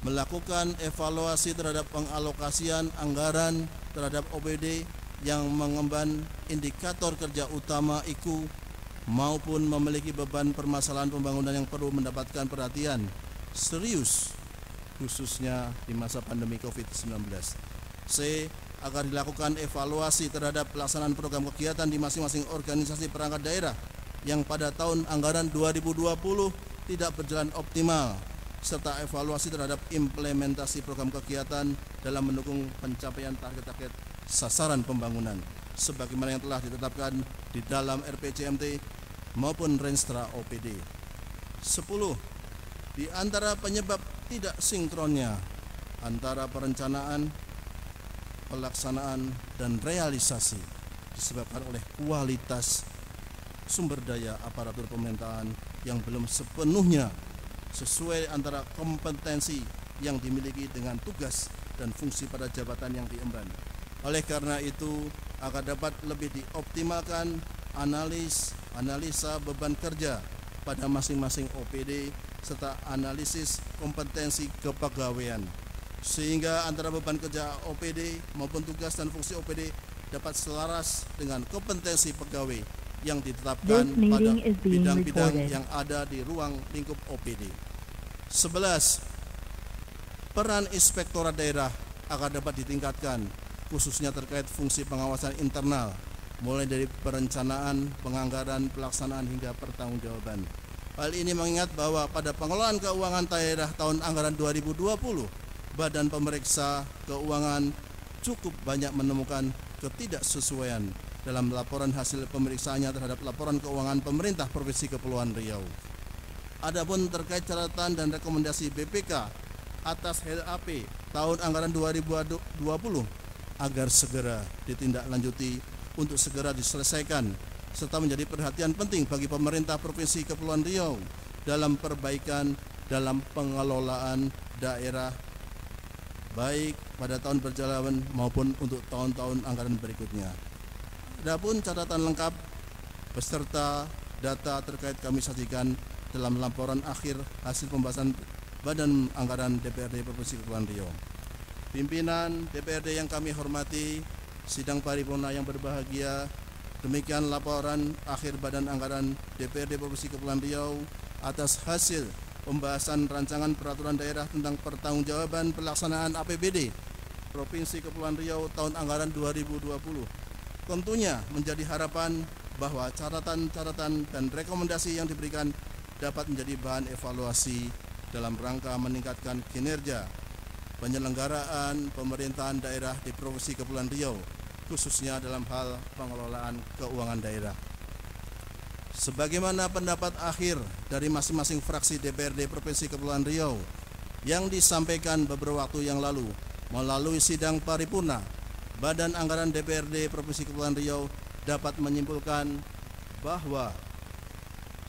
Melakukan evaluasi terhadap pengalokasian anggaran terhadap OPD yang mengemban indikator kerja utama IKU maupun memiliki beban permasalahan pembangunan yang perlu mendapatkan perhatian serius khususnya di masa pandemi COVID-19. C. Agar dilakukan evaluasi terhadap pelaksanaan program kegiatan di masing-masing organisasi perangkat daerah yang pada tahun anggaran 2020 tidak berjalan optimal, serta evaluasi terhadap implementasi program kegiatan dalam mendukung pencapaian target-target sasaran pembangunan sebagaimana yang telah ditetapkan di dalam RPJMT maupun Renstra OPD. 10. Di antara penyebab tidak sinkronnya antara perencanaan, pelaksanaan, dan realisasi disebabkan oleh kualitas sumber daya aparatur pemerintahan yang belum sepenuhnya sesuai antara kompetensi yang dimiliki dengan tugas dan fungsi pada jabatan yang diemban. Oleh karena itu, agar dapat lebih dioptimalkan analisa beban kerja pada masing-masing OPD serta analisis kompetensi kepegawaian, sehingga antara beban kerja OPD maupun tugas dan fungsi OPD dapat selaras dengan kompetensi pegawai yang ditetapkan pada bidang-bidang yang ada di ruang lingkup OPD. 11. Peran inspektorat daerah agar dapat ditingkatkan, khususnya terkait fungsi pengawasan internal, mulai dari perencanaan, penganggaran, pelaksanaan hingga pertanggungjawaban. Hal ini mengingat bahwa pada pengelolaan keuangan daerah tahun anggaran 2020, Badan Pemeriksa Keuangan cukup banyak menemukan ketidaksesuaian dalam laporan hasil pemeriksaannya terhadap laporan keuangan pemerintah Provinsi Kepulauan Riau. Adapun terkait catatan dan rekomendasi BPK atas LAP tahun anggaran 2020 agar segera ditindaklanjuti untuk segera diselesaikan serta menjadi perhatian penting bagi pemerintah Provinsi Kepulauan Riau dalam perbaikan dalam pengelolaan daerah baik pada tahun berjalan maupun untuk tahun-tahun anggaran berikutnya. Adapun catatan lengkap beserta data terkait kami sajikan dalam laporan akhir hasil pembahasan Badan Anggaran DPRD Provinsi Kepulauan Riau. Pimpinan DPRD yang kami hormati, sidang paripurna yang berbahagia, demikian laporan akhir Badan Anggaran DPRD Provinsi Kepulauan Riau atas hasil pembahasan rancangan peraturan daerah tentang pertanggungjawaban pelaksanaan APBD Provinsi Kepulauan Riau tahun anggaran 2020. Tentunya menjadi harapan bahwa catatan-catatan dan rekomendasi yang diberikan dapat menjadi bahan evaluasi dalam rangka meningkatkan kinerja penyelenggaraan pemerintahan daerah di Provinsi Kepulauan Riau, khususnya dalam hal pengelolaan keuangan daerah. Sebagaimana pendapat akhir dari masing-masing fraksi DPRD Provinsi Kepulauan Riau yang disampaikan beberapa waktu yang lalu melalui sidang paripurna, Badan Anggaran DPRD Provinsi Kepulauan Riau dapat menyimpulkan bahwa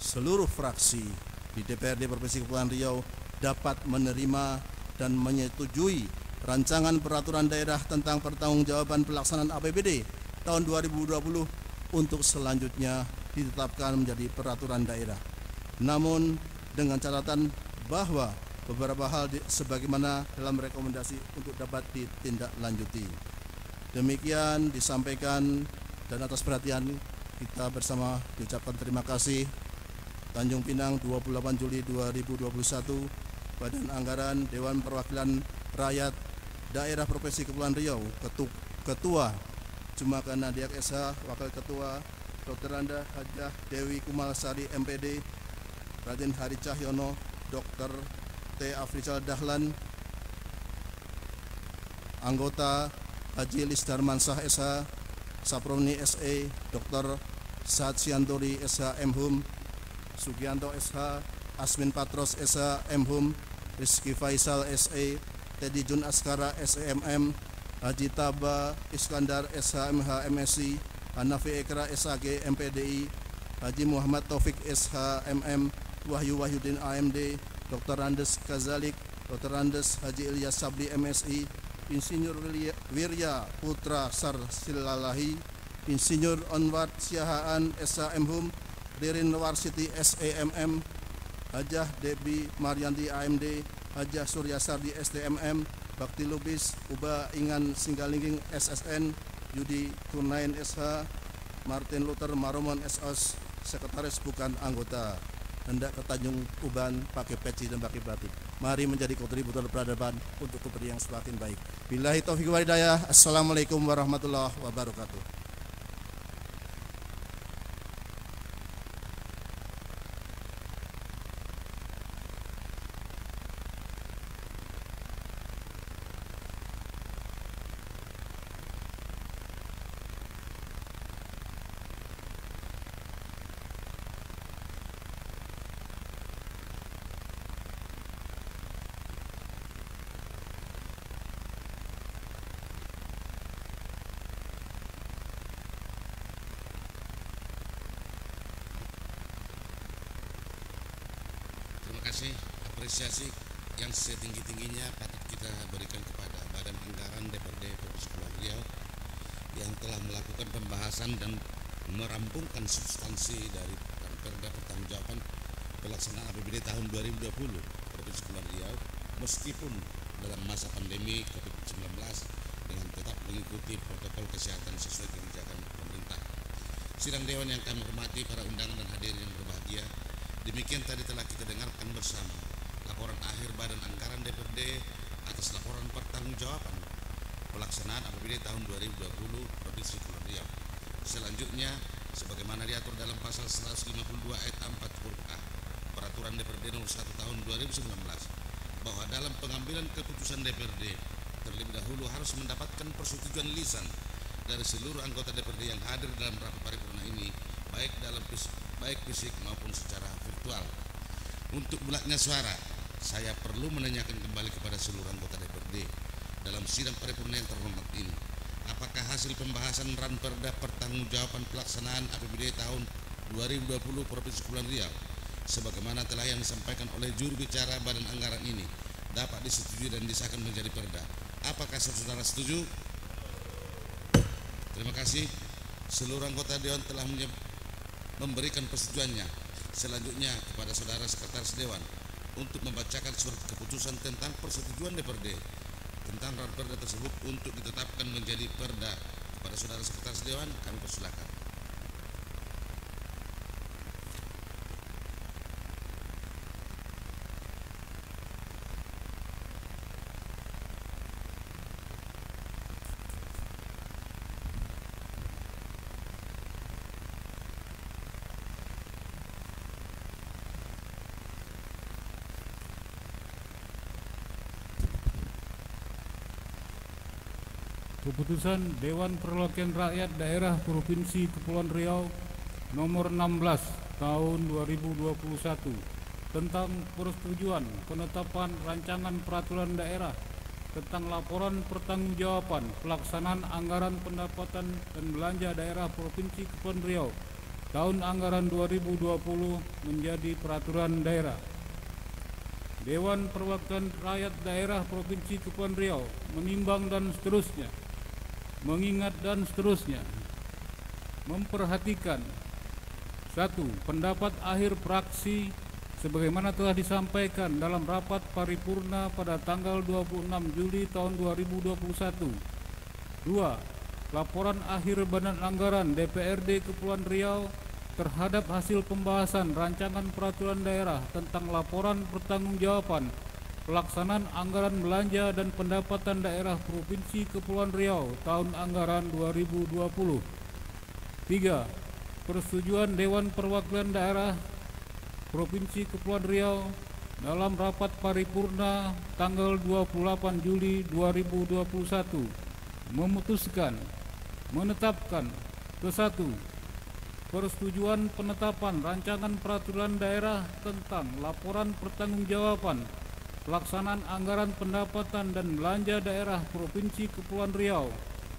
seluruh fraksi di DPRD Provinsi Kepulauan Riau dapat menerima dan menyetujui rancangan peraturan daerah tentang pertanggungjawaban pelaksanaan APBD tahun 2020 untuk selanjutnya ditetapkan menjadi peraturan daerah. Namun dengan catatan bahwa beberapa hal sebagaimana dalam rekomendasi untuk dapat ditindaklanjuti. Demikian disampaikan, dan atas perhatian kita bersama diucapkan terima kasih. Tanjung Pinang, 28 Juli 2021, Badan Anggaran Dewan Perwakilan Rakyat Daerah Provinsi Kepulauan Riau, Ketua Jumaka Nadiak SH, Wakil Ketua Dr. Anda Hajah Dewi Kumalsari MPD, Raden Hari Cahyono, Dr. T. Afrizal Dahlan, Anggota Haji Lisdarmansah SH, Saproni SE, Dr. Saad Sianturi SH MHum, Sugianto SH, Asmin Patros SH MHum, Rizky Faisal SE, Teddy Jun Askara SEMM, Haji Taba Iskandar SHMH MSI, Hanafi Ekra SAG MPDI, Haji Muhammad Taufik SHMM, Wahyu Wahyudin AMD, Dr. Andes Kazalik, Dr. Andes Haji Ilyas Sabli MSI, Insinyur Wirya Putra Sarsilalahi, Insinyur Onward Siahaan SHMHum, Ririn Warsiti SEMM, Hajah Debi Marianti AMD, Hajah Surya Sardi STMM, Bakti Lubis Uba Ingan Singgalingging SSN, Yudi Kurnain SH, Martin Luther Maromon SOS, Sekretaris bukan anggota, hendak ke Tanjung Uban pakai peci dan pakai batik. Mari menjadi kontributor peradaban untuk kepentingan yang semakin baik. Billahi taufiq wal hidayah. Assalamualaikum warahmatullahi wabarakatuh. Apresiasi yang setinggi-tingginya patut kita berikan kepada Badan Anggaran DPRD Provinsi Kepulauan Riau yang telah melakukan pembahasan dan merampungkan substansi dari Perda Pertanggungjawaban Pelaksanaan APBD tahun 2020 Provinsi Kepulauan Riau, meskipun dalam masa pandemi COVID-19 dengan tetap mengikuti protokol kesehatan sesuai kebijakan pemerintah. Sidang Dewan yang kami hormati, para undangan dan hadirin yang berbahagia, demikian tadi telah kita dengarkan bersama laporan akhir Badan Anggaran DPRD atas laporan pertanggungjawaban pelaksanaan APBD tahun 2020 Provinsi Kepulauan Riau. Selanjutnya, sebagaimana diatur dalam pasal 152 ayat 4 huruf A Peraturan DPRD nomor 1 tahun 2019, bahwa dalam pengambilan keputusan DPRD terlebih dahulu harus mendapatkan persetujuan lisan dari seluruh anggota DPRD yang hadir dalam rapat paripurna ini, baik fisik maupun secara virtual. Untuk bulatnya suara, saya perlu menanyakan kembali kepada seluruh anggota DPRD dalam sidang paripurna yang terhormat ini, apakah hasil pembahasan Ranperda Pertanggungjawaban Pelaksanaan APBD tahun 2020 Provinsi Kepulauan Riau sebagaimana telah yang disampaikan oleh juru bicara Badan Anggaran ini dapat disetujui dan disahkan menjadi perda. Apakah saudara setuju? Terima kasih. Seluruh anggota Dewan telah memberikan persetujuannya. Selanjutnya kepada saudara Sekretaris Dewan untuk membacakan surat keputusan tentang persetujuan DPRD tentang Ranperda tersebut untuk ditetapkan menjadi perda. Kepada saudara Sekretaris Dewan kami persilakan. Keputusan Dewan Perwakilan Rakyat Daerah Provinsi Kepulauan Riau nomor 16 tahun 2021 tentang persetujuan penetapan rancangan peraturan daerah tentang laporan pertanggungjawaban pelaksanaan anggaran pendapatan dan belanja daerah Provinsi Kepulauan Riau tahun anggaran 2020 menjadi peraturan daerah. Dewan Perwakilan Rakyat Daerah Provinsi Kepulauan Riau menimbang dan seterusnya, mengingat dan seterusnya, memperhatikan 1. Pendapat akhir praksi sebagaimana telah disampaikan dalam rapat paripurna pada tanggal 26 Juli tahun 2021. 2. Laporan akhir Badan Anggaran DPRD Kepulauan Riau terhadap hasil pembahasan rancangan peraturan daerah tentang laporan pertanggungjawaban pelaksanaan anggaran belanja dan pendapatan daerah Provinsi Kepulauan Riau tahun anggaran 2020. 3. Persetujuan Dewan Perwakilan Daerah Provinsi Kepulauan Riau dalam rapat paripurna tanggal 28 Juli 2021 memutuskan menetapkan ke-1. Persetujuan penetapan rancangan peraturan daerah tentang laporan pertanggungjawaban pelaksanaan anggaran pendapatan dan belanja daerah Provinsi Kepulauan Riau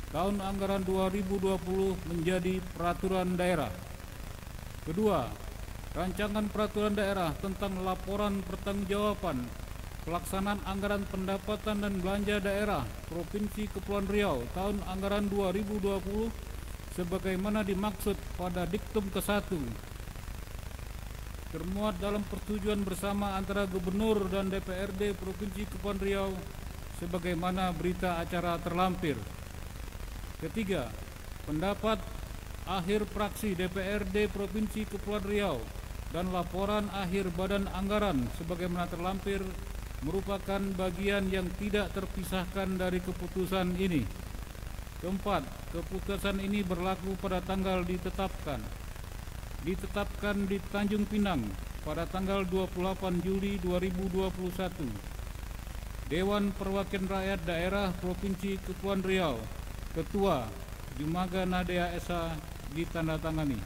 tahun anggaran 2020 menjadi peraturan daerah. Kedua, rancangan peraturan daerah tentang laporan pertanggungjawaban pelaksanaan anggaran pendapatan dan belanja daerah Provinsi Kepulauan Riau tahun anggaran 2020 sebagaimana dimaksud pada diktum ke-1 termuat dalam persetujuan bersama antara Gubernur dan DPRD Provinsi Kepulauan Riau sebagaimana berita acara terlampir. Ketiga, pendapat akhir praksi DPRD Provinsi Kepulauan Riau dan laporan akhir Badan Anggaran sebagaimana terlampir merupakan bagian yang tidak terpisahkan dari keputusan ini. Keempat, keputusan ini berlaku pada tanggal ditetapkan di Tanjung Pinang pada tanggal 28 Juli 2021. Dewan Perwakilan Rakyat Daerah Provinsi Kepulauan Riau, Ketua Jumaga Nadea Esa ditandatangani.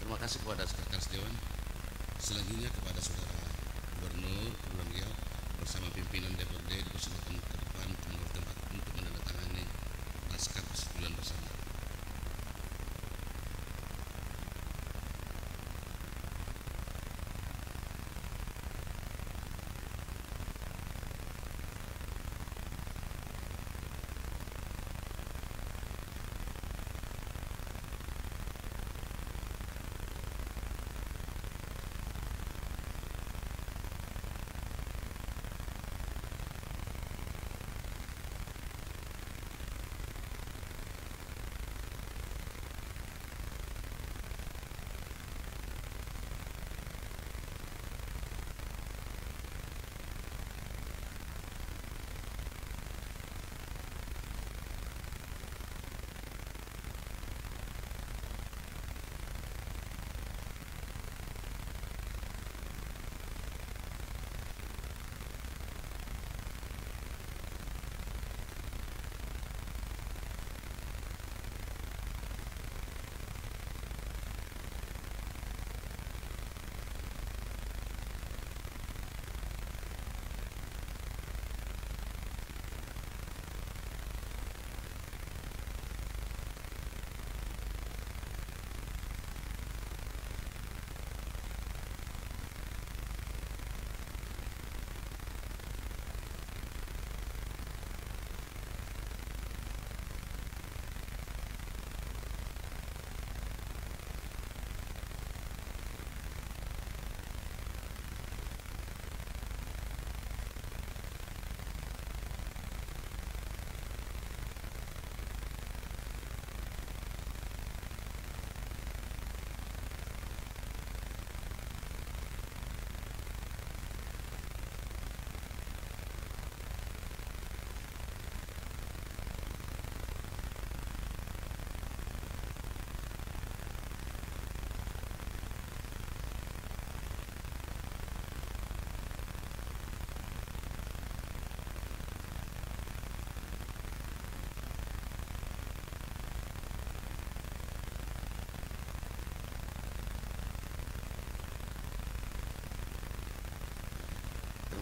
Terima kasih kepada Sekretaris Dewan. Selanjutnya kepada Saudara Gubernur Kepulauan Riau bersama pimpinan DPRD dipersilakan ke depan menurut tempat untuk menandatangani naskah persetujuan bersama.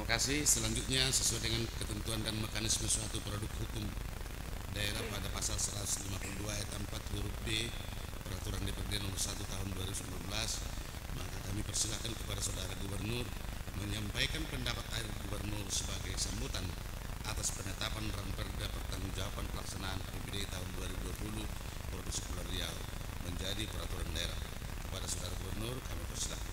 Terima kasih. Selanjutnya sesuai dengan ketentuan dan mekanisme suatu produk hukum daerah pada pasal 152 ayat 4 huruf B Peraturan DPRD nomor 1 tahun 2019, maka kami persilakan kepada Saudara Gubernur menyampaikan pendapat akhir Gubernur sebagai sambutan atas penetapan Ranperda Pertanggungjawaban Pelaksanaan APBD tahun 2020 Provinsi Kepulauan Riau menjadi peraturan daerah. Kepada Saudara Gubernur kami persilakan.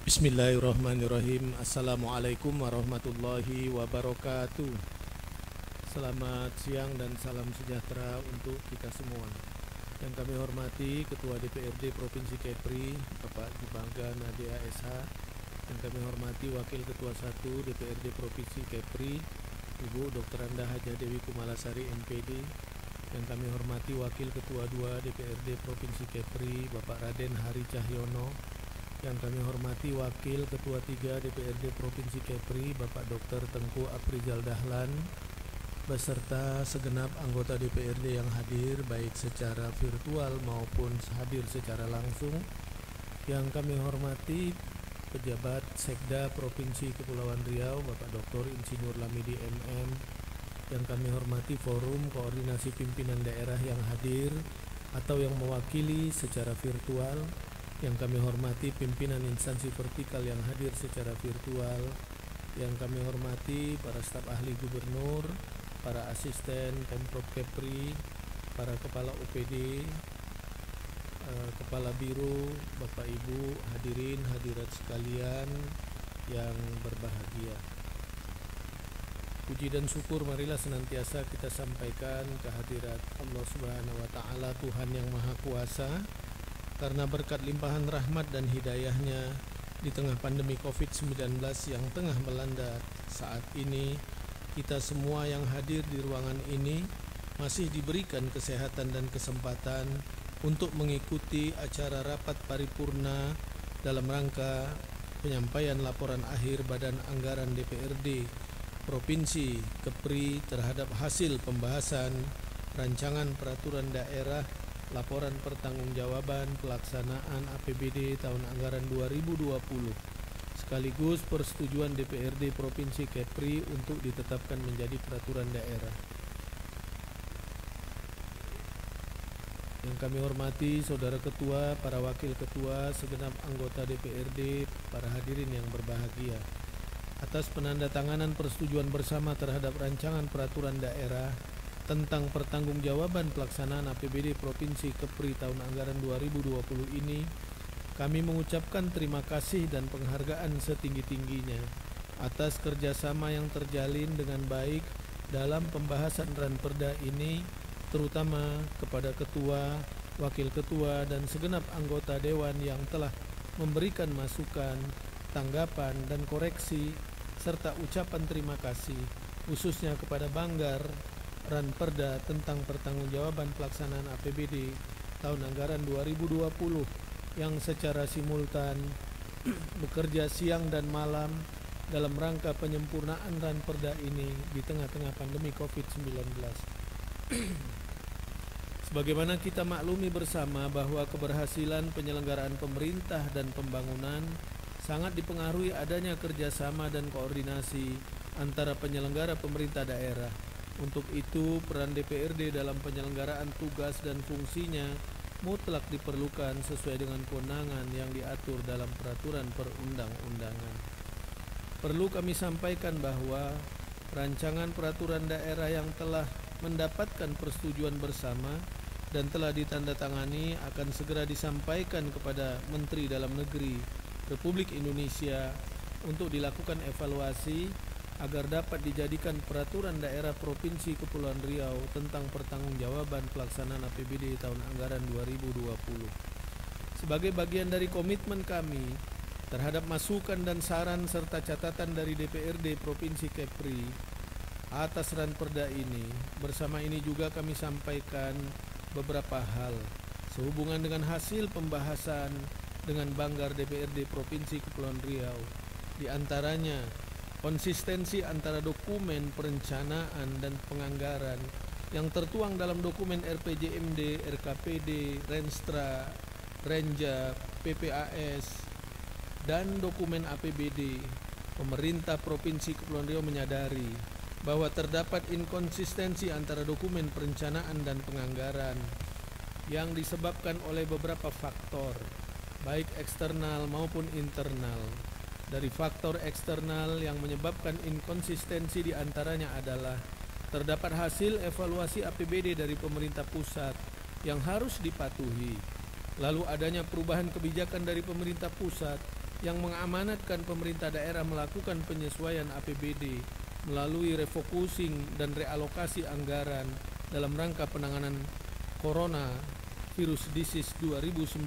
Bismillahirrahmanirrahim. Assalamualaikum warahmatullahi wabarakatuh. Selamat siang dan salam sejahtera untuk kita semua. Yang kami hormati Ketua DPRD Provinsi Kepri, Bapak Jubangga Nadia SH. Yang kami hormati Wakil Ketua 1 DPRD Provinsi Kepri, Ibu Dr. Anda Hajah Dewi Kumalasari MPD. Yang kami hormati Wakil Ketua 2 DPRD Provinsi Kepri, Bapak Raden Hari Cahyono. Yang kami hormati Wakil Ketua 3 DPRD Provinsi Kepri, Bapak Dr. Tengku Aprizal Dahlan, beserta segenap anggota DPRD yang hadir baik secara virtual maupun hadir secara langsung. Yang kami hormati pejabat Sekda Provinsi Kepulauan Riau, Bapak Dr. Insinyur Lamidi MM. Yang kami hormati Forum Koordinasi Pimpinan Daerah yang hadir atau yang mewakili secara virtual. Yang kami hormati pimpinan instansi vertikal yang hadir secara virtual. Yang kami hormati para staf ahli gubernur, para asisten Pemprov Kepri, para kepala UPD, kepala biro, Bapak Ibu, hadirin hadirat sekalian yang berbahagia. Puji dan syukur marilah senantiasa kita sampaikan kehadirat Allah Subhanahu wa Ta'ala, Tuhan yang Maha Kuasa. Karena berkat limpahan rahmat dan hidayahnya di tengah pandemi COVID-19 yang tengah melanda saat ini, kita semua yang hadir di ruangan ini masih diberikan kesehatan dan kesempatan untuk mengikuti acara rapat paripurna dalam rangka penyampaian laporan akhir Badan Anggaran DPRD Provinsi Kepri terhadap hasil pembahasan rancangan peraturan daerah laporan pertanggungjawaban pelaksanaan APBD tahun anggaran 2020 sekaligus persetujuan DPRD Provinsi Kepri untuk ditetapkan menjadi peraturan daerah. Yang kami hormati Saudara Ketua, para Wakil Ketua, segenap anggota DPRD, para hadirin yang berbahagia. Atas penandatanganan persetujuan bersama terhadap rancangan peraturan daerah tentang pertanggungjawaban pelaksanaan APBD Provinsi Kepri tahun anggaran 2020 ini, kami mengucapkan terima kasih dan penghargaan setinggi-tingginya atas kerjasama yang terjalin dengan baik dalam pembahasan Ranperda ini, terutama kepada Ketua, Wakil Ketua, dan segenap anggota Dewan yang telah memberikan masukan, tanggapan, dan koreksi, serta ucapan terima kasih khususnya kepada Banggar Ranperda tentang pertanggungjawaban pelaksanaan APBD tahun anggaran 2020 yang secara simultan bekerja siang dan malam dalam rangka penyempurnaan Ranperda ini di tengah-tengah pandemi COVID-19. Sebagaimana kita maklumi bersama bahwa keberhasilan penyelenggaraan pemerintah dan pembangunan sangat dipengaruhi adanya kerjasama dan koordinasi antara penyelenggara pemerintah daerah. Untuk itu, peran DPRD dalam penyelenggaraan tugas dan fungsinya mutlak diperlukan sesuai dengan kewenangan yang diatur dalam peraturan perundang-undangan. Perlu kami sampaikan bahwa rancangan peraturan daerah yang telah mendapatkan persetujuan bersama dan telah ditandatangani akan segera disampaikan kepada Menteri Dalam Negeri Republik Indonesia untuk dilakukan evaluasi agar dapat dijadikan peraturan daerah Provinsi Kepulauan Riau tentang pertanggungjawaban pelaksanaan APBD tahun anggaran 2020. Sebagai bagian dari komitmen kami terhadap masukan dan saran serta catatan dari DPRD Provinsi Kepri atas Ranperda ini, bersama ini juga kami sampaikan beberapa hal sehubungan dengan hasil pembahasan dengan Banggar DPRD Provinsi Kepulauan Riau, di antaranya konsistensi antara dokumen perencanaan dan penganggaran yang tertuang dalam dokumen RPJMD, RKPD, Renstra, Renja, PPAS, dan dokumen APBD, pemerintah Provinsi Kepulauan Riau menyadari bahwa terdapat inkonsistensi antara dokumen perencanaan dan penganggaran yang disebabkan oleh beberapa faktor, baik eksternal maupun internal. Dari faktor eksternal yang menyebabkan inkonsistensi diantaranya adalah terdapat hasil evaluasi APBD dari pemerintah pusat yang harus dipatuhi, lalu adanya perubahan kebijakan dari pemerintah pusat yang mengamanatkan pemerintah daerah melakukan penyesuaian APBD melalui refocusing dan realokasi anggaran dalam rangka penanganan Corona Virus Disease 2019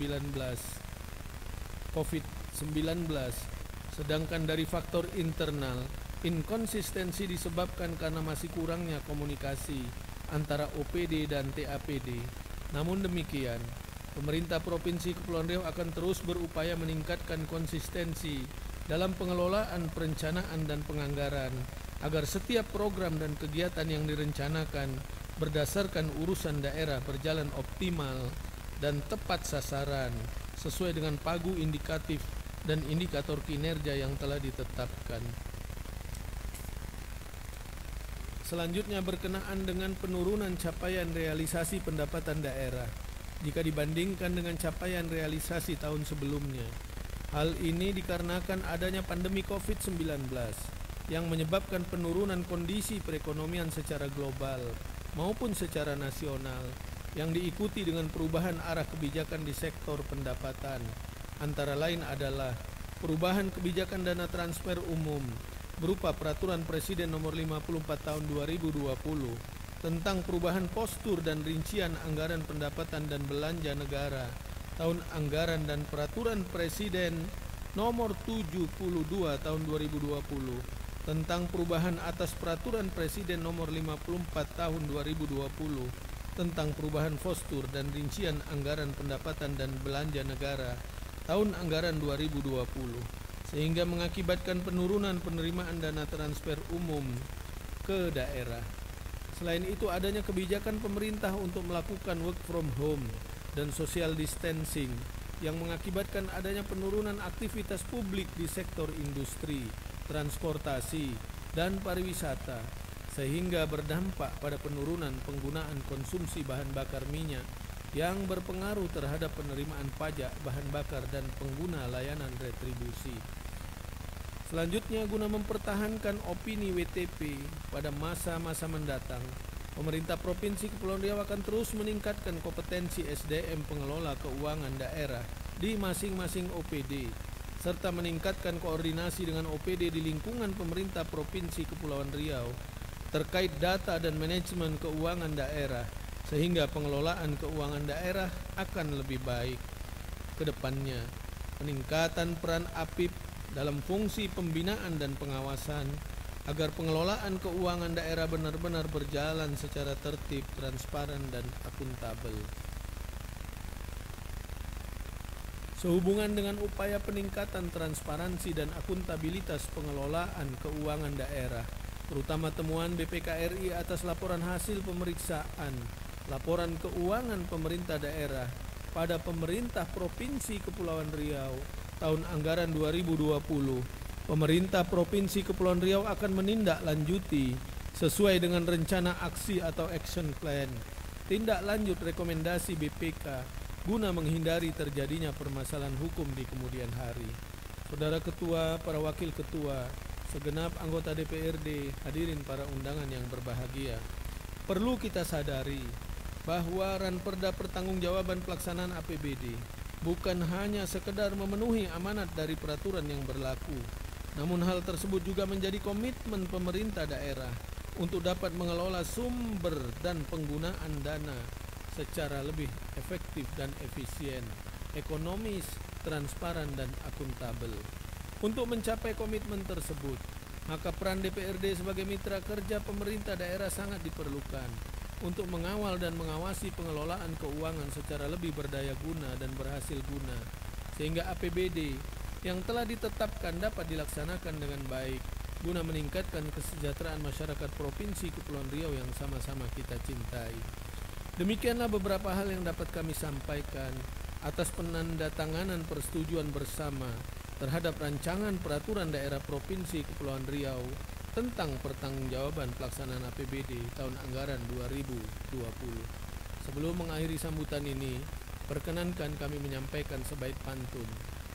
COVID-19. Sedangkan dari faktor internal, inkonsistensi disebabkan karena masih kurangnya komunikasi antara OPD dan TAPD. Namun demikian, pemerintah Provinsi Kepulauan Riau akan terus berupaya meningkatkan konsistensi dalam pengelolaan perencanaan dan penganggaran agar setiap program dan kegiatan yang direncanakan berdasarkan urusan daerah berjalan optimal dan tepat sasaran sesuai dengan pagu indikatif dan indikator kinerja yang telah ditetapkan. Selanjutnya berkenaan dengan penurunan capaian realisasi pendapatan daerah jika dibandingkan dengan capaian realisasi tahun sebelumnya. Hal ini dikarenakan adanya pandemi COVID-19 yang menyebabkan penurunan kondisi perekonomian secara global maupun secara nasional yang diikuti dengan perubahan arah kebijakan di sektor pendapatan. Antara lain adalah perubahan kebijakan dana transfer umum berupa Peraturan Presiden Nomor 54 Tahun 2020 tentang perubahan postur dan rincian anggaran pendapatan dan belanja negara tahun anggaran dan Peraturan Presiden Nomor 72 Tahun 2020 tentang perubahan atas Peraturan Presiden Nomor 54 Tahun 2020 tentang perubahan postur dan rincian anggaran pendapatan dan belanja negara tahun anggaran 2020 sehingga mengakibatkan penurunan penerimaan dana transfer umum ke daerah. Selain itu adanya kebijakan pemerintah untuk melakukan work from home dan social distancing yang mengakibatkan adanya penurunan aktivitas publik di sektor industri, transportasi, dan pariwisata sehingga berdampak pada penurunan penggunaan konsumsi bahan bakar minyak yang berpengaruh terhadap penerimaan pajak bahan bakar dan pengguna layanan retribusi. Selanjutnya, guna mempertahankan opini WTP pada masa-masa mendatang, pemerintah Provinsi Kepulauan Riau akan terus meningkatkan kompetensi SDM pengelola keuangan daerah di masing-masing OPD, serta meningkatkan koordinasi dengan OPD di lingkungan pemerintah Provinsi Kepulauan Riau terkait data dan manajemen keuangan daerah, sehingga pengelolaan keuangan daerah akan lebih baik ke depannya. Peningkatan peran APIP dalam fungsi pembinaan dan pengawasan agar pengelolaan keuangan daerah benar-benar berjalan secara tertib, transparan, dan akuntabel. Sehubungan dengan upaya peningkatan transparansi dan akuntabilitas pengelolaan keuangan daerah, terutama temuan BPK RI atas laporan hasil pemeriksaan laporan keuangan pemerintah daerah pada pemerintah Provinsi Kepulauan Riau tahun anggaran 2020, pemerintah Provinsi Kepulauan Riau akan menindaklanjuti sesuai dengan rencana aksi atau action plan tindak lanjut rekomendasi BPK guna menghindari terjadinya permasalahan hukum di kemudian hari. Saudara Ketua, para Wakil Ketua, segenap anggota DPRD, hadirin para undangan yang berbahagia, perlu kita sadari bahwa Ranperda pertanggungjawaban pelaksanaan APBD bukan hanya sekedar memenuhi amanat dari peraturan yang berlaku, namun hal tersebut juga menjadi komitmen pemerintah daerah untuk dapat mengelola sumber dan penggunaan dana secara lebih efektif dan efisien, ekonomis, transparan, dan akuntabel. Untuk mencapai komitmen tersebut, maka peran DPRD sebagai mitra kerja pemerintah daerah sangat diperlukan untuk mengawal dan mengawasi pengelolaan keuangan secara lebih berdaya guna dan berhasil guna, sehingga APBD yang telah ditetapkan dapat dilaksanakan dengan baik guna meningkatkan kesejahteraan masyarakat Provinsi Kepulauan Riau yang sama-sama kita cintai. Demikianlah beberapa hal yang dapat kami sampaikan atas penandatanganan persetujuan bersama terhadap rancangan peraturan daerah Provinsi Kepulauan Riau tentang pertanggungjawaban pelaksanaan APBD tahun anggaran 2020. Sebelum mengakhiri sambutan ini, perkenankan kami menyampaikan sebaik pantun.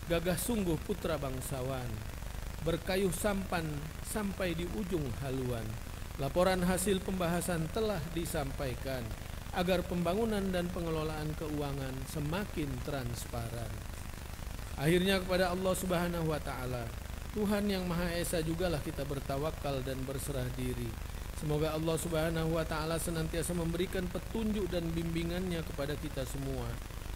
Gagah sungguh putra bangsawan, berkayuh sampan sampai di ujung haluan. Laporan hasil pembahasan telah disampaikan agar pembangunan dan pengelolaan keuangan semakin transparan. Akhirnya kepada Allah Subhanahu wa Ta'ala, Tuhan yang Maha Esa jugalah kita bertawakal dan berserah diri. Semoga Allah Subhanahu wa Ta'ala senantiasa memberikan petunjuk dan bimbingannya kepada kita semua,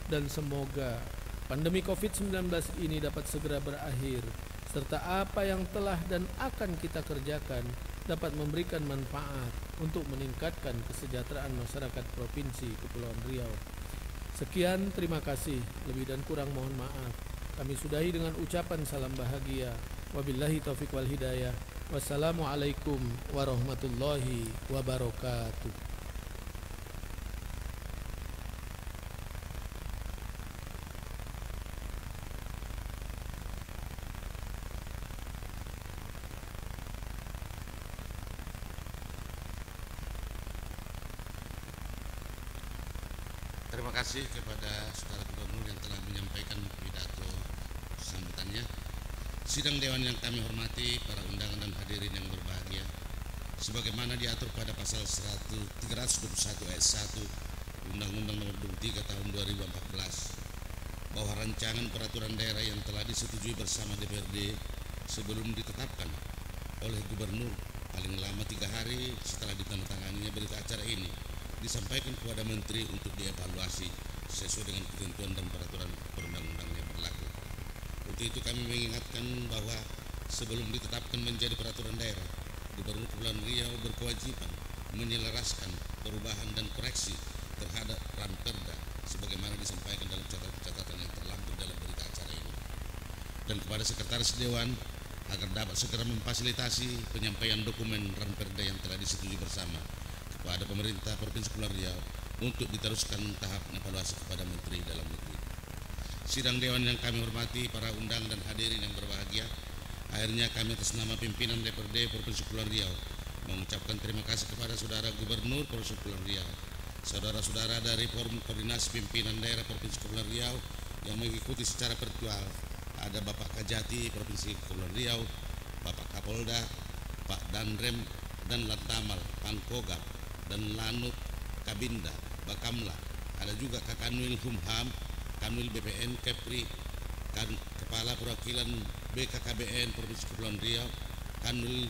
dan semoga pandemi COVID-19 ini dapat segera berakhir, serta apa yang telah dan akan kita kerjakan dapat memberikan manfaat untuk meningkatkan kesejahteraan masyarakat Provinsi Kepulauan Riau. Sekian, terima kasih. Lebih dan kurang mohon maaf. Kami sudahi dengan ucapan salam bahagia. Wabillahi taufiq wal hidayah. Wassalamualaikum warahmatullahi wabarakatuh. Terima kasih kepada Saudara Gubernur yang telah menyampaikan pidato sambutannya. Sidang Dewan yang kami hormati, para undangan dan hadirin yang berbahagia, sebagaimana diatur pada pasal 321 ayat 1 Undang-Undang Nomor 23 Tahun 2014, bahwa rancangan peraturan daerah yang telah disetujui bersama DPRD sebelum ditetapkan oleh Gubernur paling lama 3 hari setelah ditandatanganinya berita acara ini disampaikan kepada Menteri untuk dievaluasi sesuai dengan ketentuan dan peraturan perundang-undang yang berlaku. Untuk itu kami mengingatkan bahwa sebelum ditetapkan menjadi peraturan daerah, Gubernur Kepulauan Riau berkewajiban menyelaraskan perubahan dan koreksi terhadap Ranperda sebagaimana disampaikan dalam catatan yang terlampir dalam berita acara ini. Dan kepada Sekretaris Dewan agar dapat segera memfasilitasi penyampaian dokumen Ranperda yang telah disetujui bersama kepada pemerintah Provinsi Kepulauan Riau untuk diteruskan tahap evaluasi kepada Menteri Dalam Negeri. Sidang Dewan yang kami hormati, para undang dan hadirin yang berbahagia, akhirnya kami atas nama pimpinan DPRD Provinsi Kepulauan Riau mengucapkan terima kasih kepada Saudara Gubernur Provinsi Kepulauan Riau, saudara-saudara dari Forum Koordinasi Pimpinan Daerah Provinsi Kepulauan Riau yang mengikuti secara virtual. Ada Bapak Kajati Provinsi Kepulauan Riau, Bapak Kapolda, Pak Danrem dan Lantamal, Pankogap dan Lanut Kabinda, Bakamla. Ada juga Kakanwil Humham, Kanwil BPN Kepri, Kepala Perwakilan BKKBN Provinsi Kepulauan Riau, Kanwil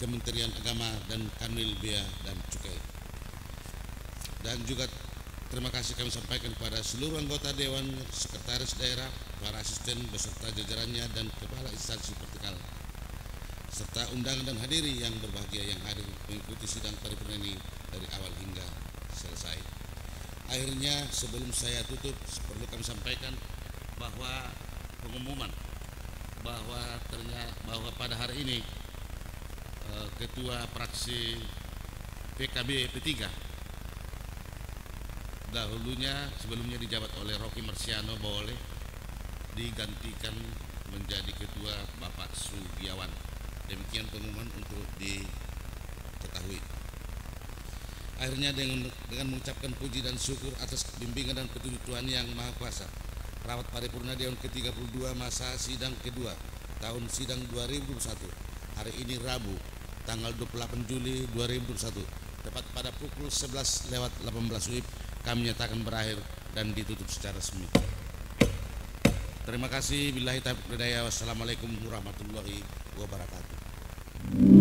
Kementerian Agama dan Kanwil Bea dan Cukai. Dan juga terima kasih kami sampaikan kepada seluruh anggota Dewan, Sekretaris Daerah, para asisten beserta jajarannya dan kepala instansi vertikal, serta undangan dan hadiri yang berbahagia yang hadir mengikuti sidang paripurna ini dari awal hingga selesai. Akhirnya sebelum saya tutup, perlu kami sampaikan bahwa pengumuman bahwa pada hari ini Ketua Fraksi PKB P3 sebelumnya dijabat oleh Rocky Marciano boleh digantikan menjadi Ketua Bapak Sugiawan. Demikian pengumuman untuk diketahui. Akhirnya dengan mengucapkan puji dan syukur atas bimbingan dan petunjuk Tuhan Yang Maha Kuasa, rapat paripurna Dewan ke-32 masa sidang kedua tahun sidang 2021 hari ini Rabu tanggal 28 Juli 2021 tepat pada pukul 11:18 WIB kami nyatakan berakhir dan ditutup secara resmi. Terima kasih. Billahi taufiq wal hidayah. Wassalamualaikum warahmatullahi wabarakatuh.